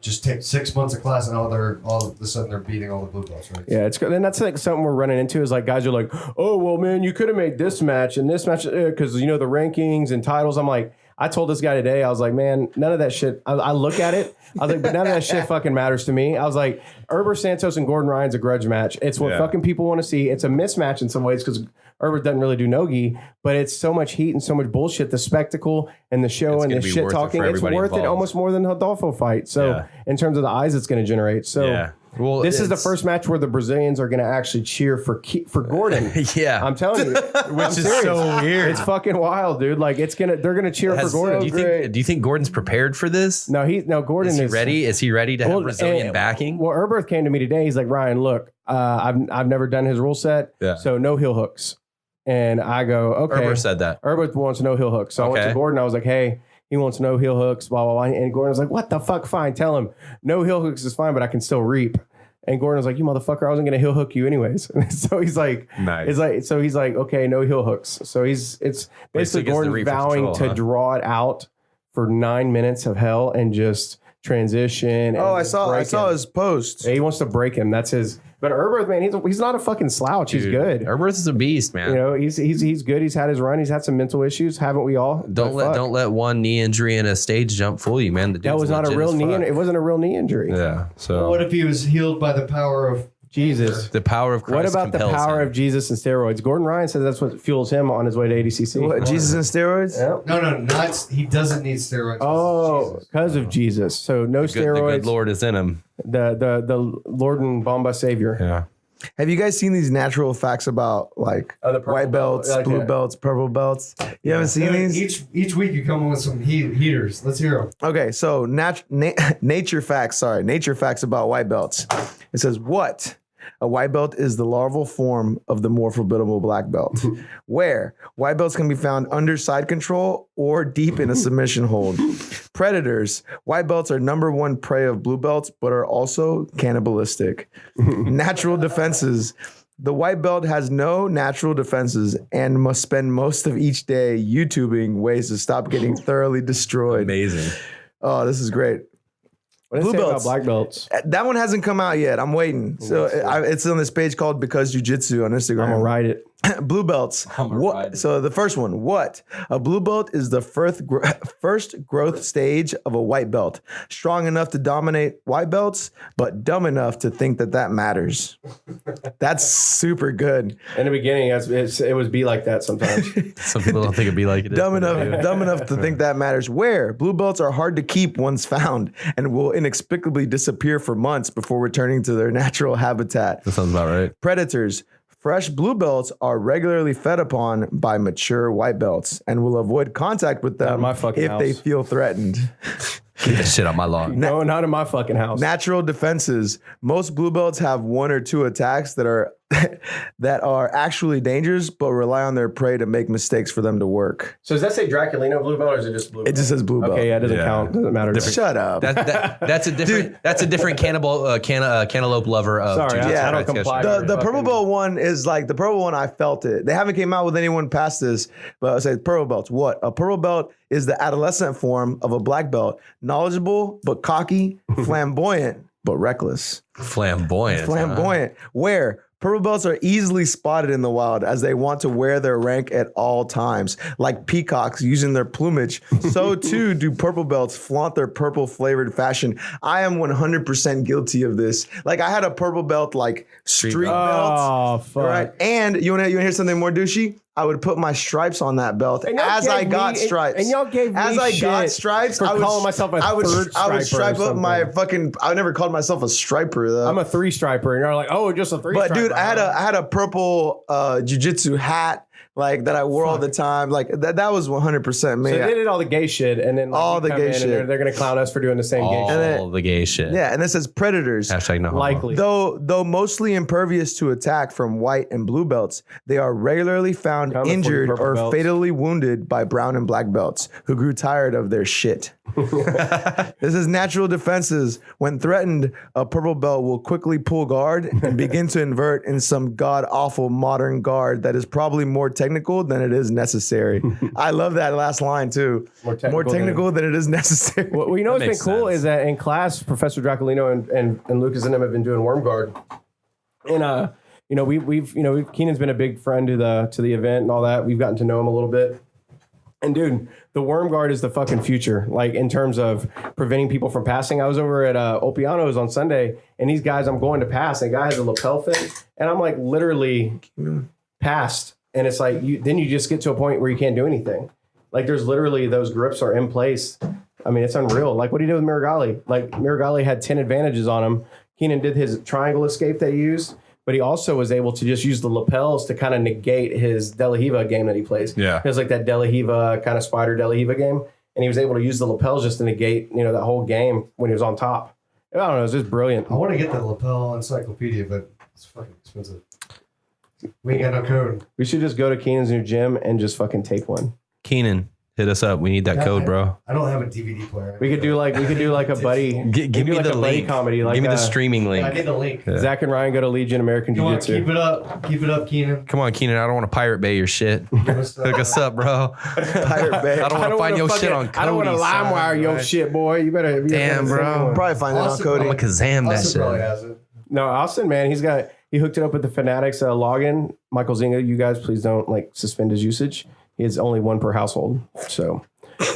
just take 6 months of class, and all of a sudden they're beating all the blue belts, right? Yeah, it's good. And that's like something we're running into is like guys are like, oh well, man, you could have made this match and this match because the rankings and titles. I'm like. I told this guy today, I was like, man, none of that shit. I look at it. I was like, but none of that shit fucking matters to me. I was like, Herbert Santos and Gordon Ryan's a grudge match. It's what fucking people want to see. It's a mismatch in some ways because Herbert doesn't really do nogi, but it's so much heat and so much bullshit. The spectacle and the show and the shit talking, it's worth it almost more than the Adolfo fight. So in terms of the eyes it's going to generate. So well, this is the first match where the Brazilians are going to actually cheer for Gordon. I'm telling you, which is so weird. It's fucking wild, dude. Like they're gonna cheer for Gordon. Do you think Gordon's prepared for this? No, Gordon is ready. Is he ready to have Brazilian backing? Well, Erberth came to me today. He's like, Ryan, look, I've never done his rule set, so no heel hooks. And I go, okay. Erberth said that. Erberth wants no heel hooks. So I went to Gordon. I was like, hey. He wants no heel hooks, blah, blah, blah. And Gordon was like, what the fuck? Fine. Tell him no heel hooks is fine, but I can still reap. And Gordon was like, you motherfucker, I wasn't going to heel hook you anyways. So he's like, nice. He's like, okay, no heel hooks. So it's basically Gordon vowing to draw it out for 9 minutes of hell and just transition. Oh, I saw his post. Yeah, he wants to break him. That's his. But Erberth, man, he's not a fucking slouch. Dude, he's good. Erberth is a beast, man. He's good. He's had his run. He's had some mental issues, haven't we all? Don't let one knee injury and a stage jump fool you, man. That was not a real knee. It wasn't a real knee injury. Yeah. So well, what if he was healed by the power of Jesus? The power of Christ. What about the power of Jesus and steroids? Gordon Ryan says that's what fuels him on his way to ADCC. What, Jesus and steroids? Yeah. No, not. He doesn't need steroids. Oh, because of Jesus. So no steroids. The good Lord is in him. The Lord and Bomba Savior. Yeah. Have you guys seen these natural facts about like Oh, the purple white belts, belt, like blue that. belts, purple belts? You haven't seen these? Each week you come with some heaters. Let's hear them. Okay, so nature facts. Sorry, nature facts about white belts. It says what? A white belt is the larval form of the more formidable black belt. Where? White belts can be found under side control or deep in a submission hold. Predators. White belts are number one prey of blue belts, but are also cannibalistic. Natural defenses. The white belt has no natural defenses and must spend most of each day YouTubing ways to stop getting thoroughly destroyed. Amazing. Oh, this is great. What does Blue it say about belts. black belts? That one hasn't come out yet. I'm waiting. So it's on this page called Because Jiu-Jitsu on Instagram. I'm gonna write it. Blue belts. What? So the first one, what? A blue belt is the first growth stage of a white belt. Strong enough to dominate white belts, but dumb enough to think that matters. That's super good. In the beginning, it would be like that sometimes. Some people don't think it'd be like it is. Dumb but they enough, do. dumb enough to think that matters. Where? Blue belts are hard to keep once found and will inexplicably disappear for months before returning to their natural habitat. That sounds about right. Predators. Fresh blue belts are regularly fed upon by mature white belts and will avoid contact with them my fucking if they house. feel threatened. Get that shit on my lawn. No, not in my fucking house. Natural defenses. Most blue belts have one or two attacks that are that are actually dangerous, but rely on their prey to make mistakes for them to work. So does that say Draculino blue belt or is it just blue belt? It just says blue belt. Okay, yeah, it doesn't Yeah. count. Doesn't matter. Shut up. That's a different. That's a different cantaloupe lover of Sorry, jiu-jitsu. I don't Right, comply. sketchy. The purple belt one is like the purple one. I felt it. They haven't came out with anyone past this, but I say purple belts. What? A purple belt is the adolescent form of a black belt, knowledgeable but cocky, flamboyant but reckless. Flamboyant. Flamboyant. Where? Purple belts are easily spotted in the wild as they want to wear their rank at all times. Like peacocks using their plumage, so too do purple belts flaunt their purple flavored fashion. I am 100% guilty of this. Like I had a purple belt, like street belt. Oh, fuck. Right. And you wanna hear something more douchey? I would put my stripes on that belt And y'all as I gave got me- stripes. and y'all gave me as I got shit stripes. for I would, calling myself a I would, third I would striper or stripe up my something. fucking. I never called myself a striper though. I'm a 3-striper, and you're like, oh, just a 3-striper. But dude, I had a purple jiu-jitsu hat like that I wore all the time. Like that was 100% me. So they did all the gay shit, and then like, All you the come gay in and shit. They're gonna clown us for doing the same gay All shit. then- the gay shit. Yeah, and this says predators. Hashtag no homo. Likely. Though mostly impervious to attack from white and blue belts, they are regularly found Coming for you, injured purple or belts. fatally wounded by brown and black belts who grew tired of their shit. This is natural defenses. When threatened, a purple belt will quickly pull guard and begin to invert in some god-awful modern guard that is probably more technical than it is necessary. I love that last line too. More More technical technical than it is necessary. Well, you know what's been makes cool sense. is that in class, Professor Draculino and Lucas and them have been doing worm guard, and Keenan's been a big friend to the event and all that. We've gotten to know him a little bit, and dude, the worm guard is the fucking future. Like in terms of preventing people from passing. I was over at Opiano's on Sunday, and these guys I'm going to pass, and a guy has a lapel thing, and I'm like literally passed, and it's like then you just get to a point where you can't do anything. Like there's literally those grips are in place. I mean, it's unreal. Like what he did with Miragali. Like Miragali had 10 advantages on him. Keenan did his triangle escape that he used, but he also was able to just use the lapels to kind of negate his De La Hiva game that he plays. Yeah. He has like that De La Hiva kind of spider De La Hiva game, and he was able to use the lapels just to negate, that whole game when he was on top. I don't know, it was just brilliant. I want to get the lapel encyclopedia, but it's fucking expensive. We ain't got no code. We should just go to Keenan's new gym and just fucking take one. Keenan, hit us up. We need that code, bro. I don't have a DVD player. We could do like a buddy. Give me like the a buddy link. comedy. Like Give me the streaming I link. need the link. Zach and Ryan go to Legion American Come on, Jiu-Jitsu. keep it up, Keenan. Come on, Keenan. I don't want to pirate bay your shit. Hook us up, bro. Pirate Bay. I don't want to find your shit on Cody. I don't want to LimeWire your shit, boy. You better. Damn, bro. Probably find that on Austin Cody. I'm a Kazam that Austin probably shit. has it. No, Austin, man, he hooked it up with the Fanatics login. Michael Zinga, you guys please don't suspend his usage. He has only one per household. So,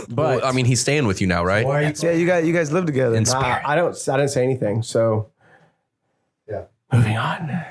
but Well, I mean, he's staying with you now, right? Why are you Yeah, you guys live together. In I didn't say anything. So, Yeah. moving on.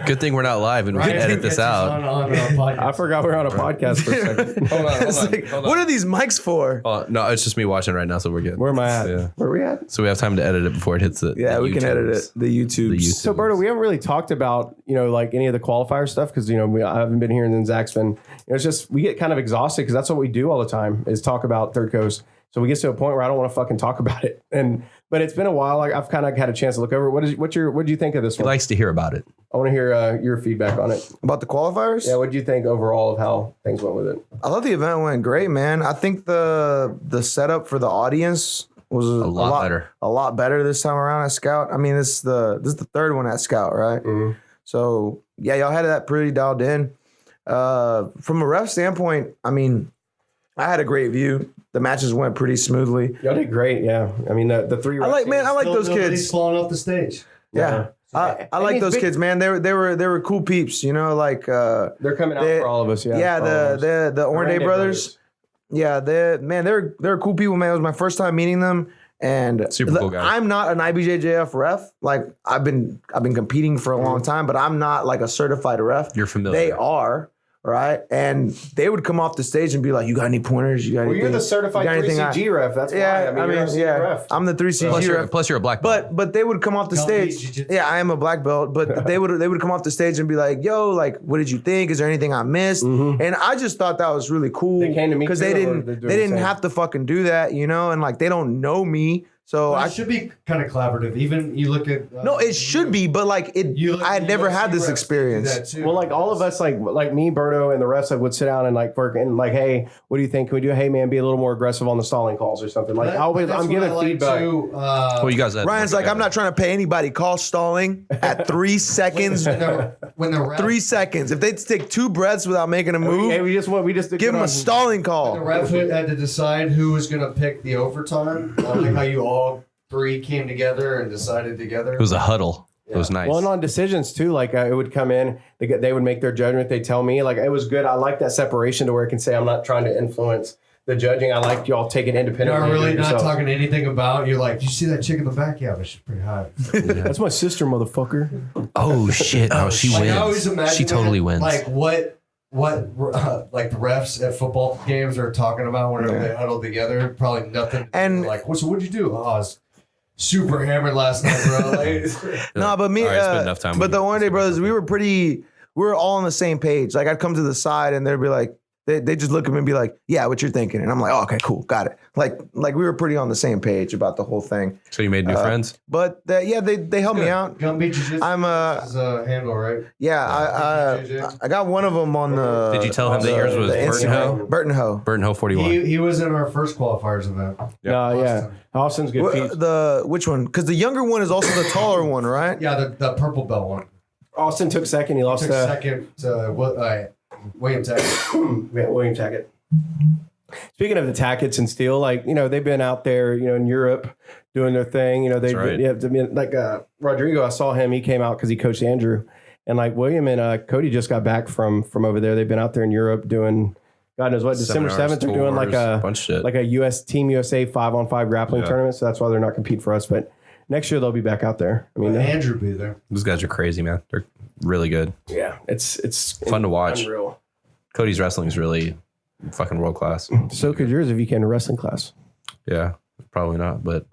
Good thing we're not live and we can edit this out. On our podcast. I forgot we were on a podcast for a second. Hold on, It's like, what are these mics for? Oh, no, it's just me watching right now, so we're good. Where am I at? Yeah. Where are we at? So we have time to edit it before it hits the Yeah, we can edit it. YouTubes. The YouTubes. So, Berto, we haven't really talked about, like any of the qualifier stuff because, I haven't been here and then Zach's been, it's just, we get kind of exhausted because that's what we do all the time is talk about Third Coast. So we get to a point where I don't want to fucking talk about it. But it's been a while. I've kind of had a chance to look over. What do you think of this He one? likes to hear about it. I want to hear your feedback on it. About the qualifiers? Yeah, what do you think overall of how things went with it? I thought the event went great, man. I think the setup for the audience was a lot better this time around at Scout. I mean, this is the third one at Scout, right? Mm-hmm. So yeah, y'all had that pretty dialed in. From a ref standpoint, I mean, I had a great view. The matches went pretty smoothly. Y'all did great, yeah. I mean, the three. I like Still those nobody's kids. falling off the stage. Yeah. I like those kids, man. They were cool peeps, like They're coming out for all of us, yeah. Yeah, for all of us. the Ornday brothers. Yeah, they're cool people, man. It was my first time meeting them, and Super cool guys. I'm not an IBJJF ref. Like I've been competing for a long time, but I'm not like a certified ref. You're familiar. They are. Right, and they would come off the stage and be like, "You got any pointers? You got anything?" You're the certified you got anything 3CG ref. That's why. Yeah, you're a senior ref. I'm the 3CG ref. Plus you're a black belt. But they would come off the Don't need stage. jiu-jitsu. Yeah, I am a black belt. But they would come off the stage and be like, "Yo, like, what did you think? Is there anything I missed?" And I just thought that was really cool. They came to me because too, they or didn't they're doing they the didn't same? have to fucking do that, and like they don't know me. So But I it should be kind of collaborative. Even you look at no, it should be, but like it. I had never had this experience. Well, like all of us, like me, Berto, and the rest of would sit down and like work and like, hey, what do you think? Can we do? Hey, man, be a little more aggressive on the stalling calls or something. Like I'm giving feedback. Well, you guys had Ryan's like, I'm not trying to pay anybody. Call stalling at 3 seconds. when the ref, 3 seconds. If they take 2 breaths without making a move, Hey, we just give them a stalling call. the ref had to decide who was going to pick the overtime. Like how you all 3 came together and decided together. It was a huddle. It was nice. Well, and on decisions too, like it would come in, they would make their judgment. They tell me, like it was good. I like that separation to where it can say I'm not trying to influence the judging. I like y'all take it independently. You're really not yourself. talking anything about. You're like, you see that chick in the back? Yeah, but she's pretty hot. That's my sister, motherfucker. Oh shit! Oh, she Like, wins. I always imagine She totally that, wins. Like what like the refs at football games are talking about whenever they huddle together. Probably nothing. And- like, so what'd you do? Oh, I was super hammered last night, bro. Like, No, but me, All right, spend enough time but with the you. Ornday brothers, we were all on the same page. Like I'd come to the side and they'd be like, they just look at me and be like, yeah, what you're thinking. And I'm like, oh, okay, cool. Got it. Like we were pretty on the same page about the whole thing. So you made new friends? But they helped me out. Gumby Jiu-Jitsu I'm is a handle, right? Yeah, I got one of them on the. Did you tell him that yours was the Burton Ho? Instagram. Burton Ho. Burton Ho 41. He was in our first qualifiers event. Yeah. Austin's good feet. Which one? Because the younger one is also the taller one, right? Yeah, the purple belt one. Austin took second. He lost Took to second to William Tackett. William Tackett. Speaking of the Tacketts and Steel, like, they've been out there, in Europe doing their thing. They've right. like Rodrigo, I saw him. He came out because he coached Andrew. And like William and Cody just got back from over there. They've been out there in Europe doing, God knows what, December 7th. They're doing like a bunch of shit. like a US Team USA 5-on-5 grappling tournament. So that's why they're not competing for us. But next year they'll be back out there. I mean, Andrew be there. Those guys are crazy, man. They're really good. yeah, it's Fun to watch. Unreal. Cody's wrestling is really fucking world class. So could yours if you came to wrestling class. Yeah, probably not, but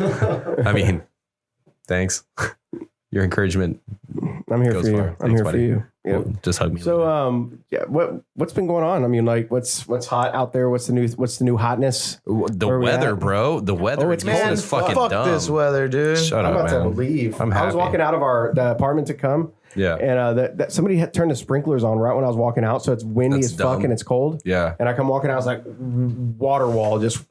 I mean, thanks. Your encouragement I'm here goes for you. far. I'm Thanks, here buddy. for you. Yeah. Well, just hug me. So what's been going on? I mean, like what's hot out there? What's the new hotness? the where we weather, at? bro. The weather. Oh, it's man, cold is as fucking Fuck dumb. this weather, dude. Shut I'm up, about to man. leave. I'm I was happy. walking out of the apartment to come. Yeah. And that somebody had turned the sprinklers on right when I was walking out, so it's windy That's as fuck dumb. and it's cold. Yeah. And I come walking out, I was like, water wall, just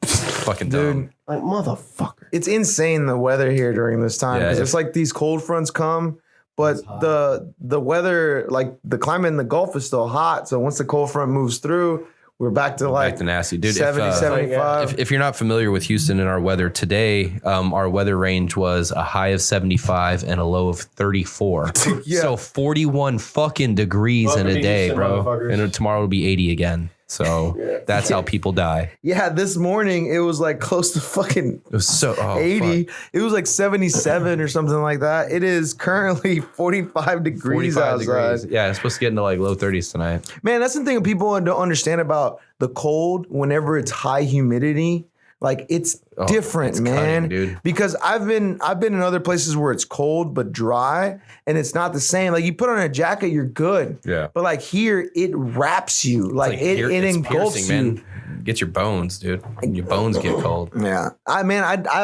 Fucking Dude. dumb. like motherfucker. It's insane the weather here during this time Yeah, because if- it's like these cold fronts come, but the weather, like the climate in the Gulf is still hot. So once the cold front moves through, we're back to like Back to nasty, dude. 70, 75. If you're not familiar with Houston and our weather today, our weather range was a high of 75 and a low of 34. Yeah. So 41 fucking degrees Welcome in a to day, Houston, bro. motherfuckers. And tomorrow will be 80 again. So that's how people die. Yeah, this morning it was like close to fucking It was so 80. fuck. It was like 77 or something like that. It is currently 45 degrees 45 outside. degrees. Yeah, it's supposed to get into like low 30s tonight. Man, that's the thing people don't understand about the cold whenever it's high humidity. Like it's different, it's man. cutting, dude. Because I've been in other places where it's cold but dry, and it's not the same. Like you put on a jacket, you're good. Yeah. But like here, it wraps you. Like it it's engulfs piercing, you. man. Get your bones, dude. Your bones get cold. Yeah. I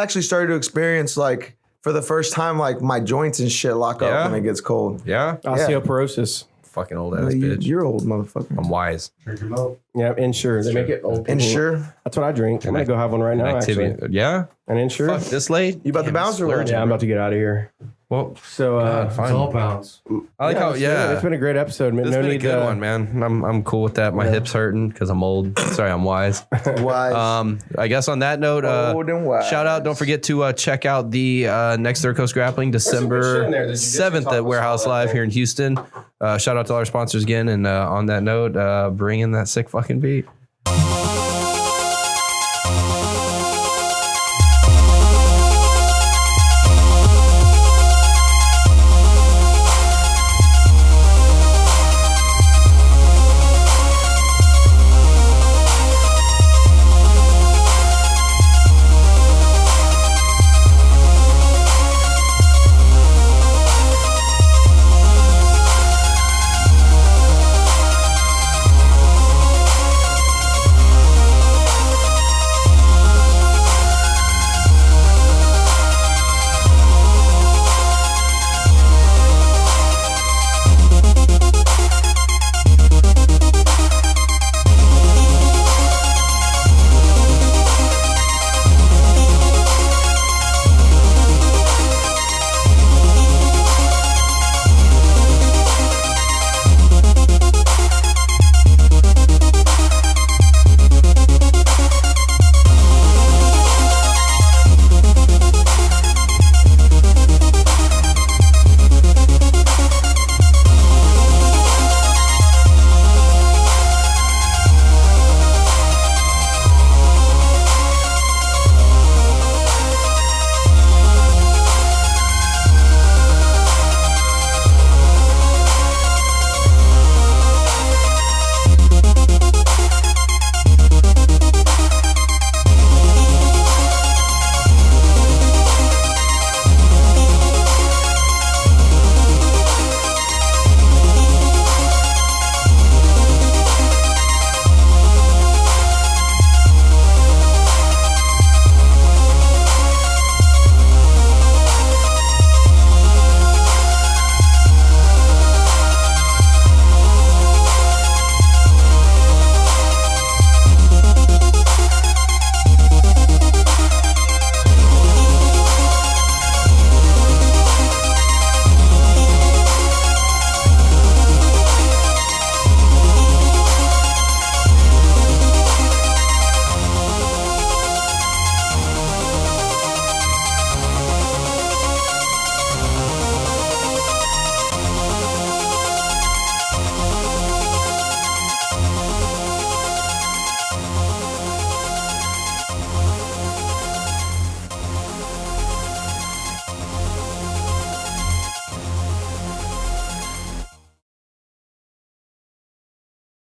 actually started to experience like for the first time, like my joints and shit lock Yeah? up when it gets cold. Yeah. Osteoporosis. Fucking old ass bitch. You're old, motherfucker. I'm wise. Drink your milk. Yeah, Ensure. They make it old people. Ensure. That's what I drink. I'm gonna go have one right now. Activity. Actually, Yeah. an Ensure. Fuck, this late? You about to bounce or what? Yeah, I'm about to get out of here. Well, So, It's all bounce. I like how, it's been a great episode. This has been a good one, man. I'm cool with that. My hips hurting because I'm old. Sorry, I'm wise. Wise. I guess on that note, Old and wise. shout out. Don't forget to check out the next Third Coast Grappling, December in there that you just 7th talked at about Warehouse all that Live day. here in Houston. Shout out to all our sponsors again. And on that note, bring in that sick fucking beat.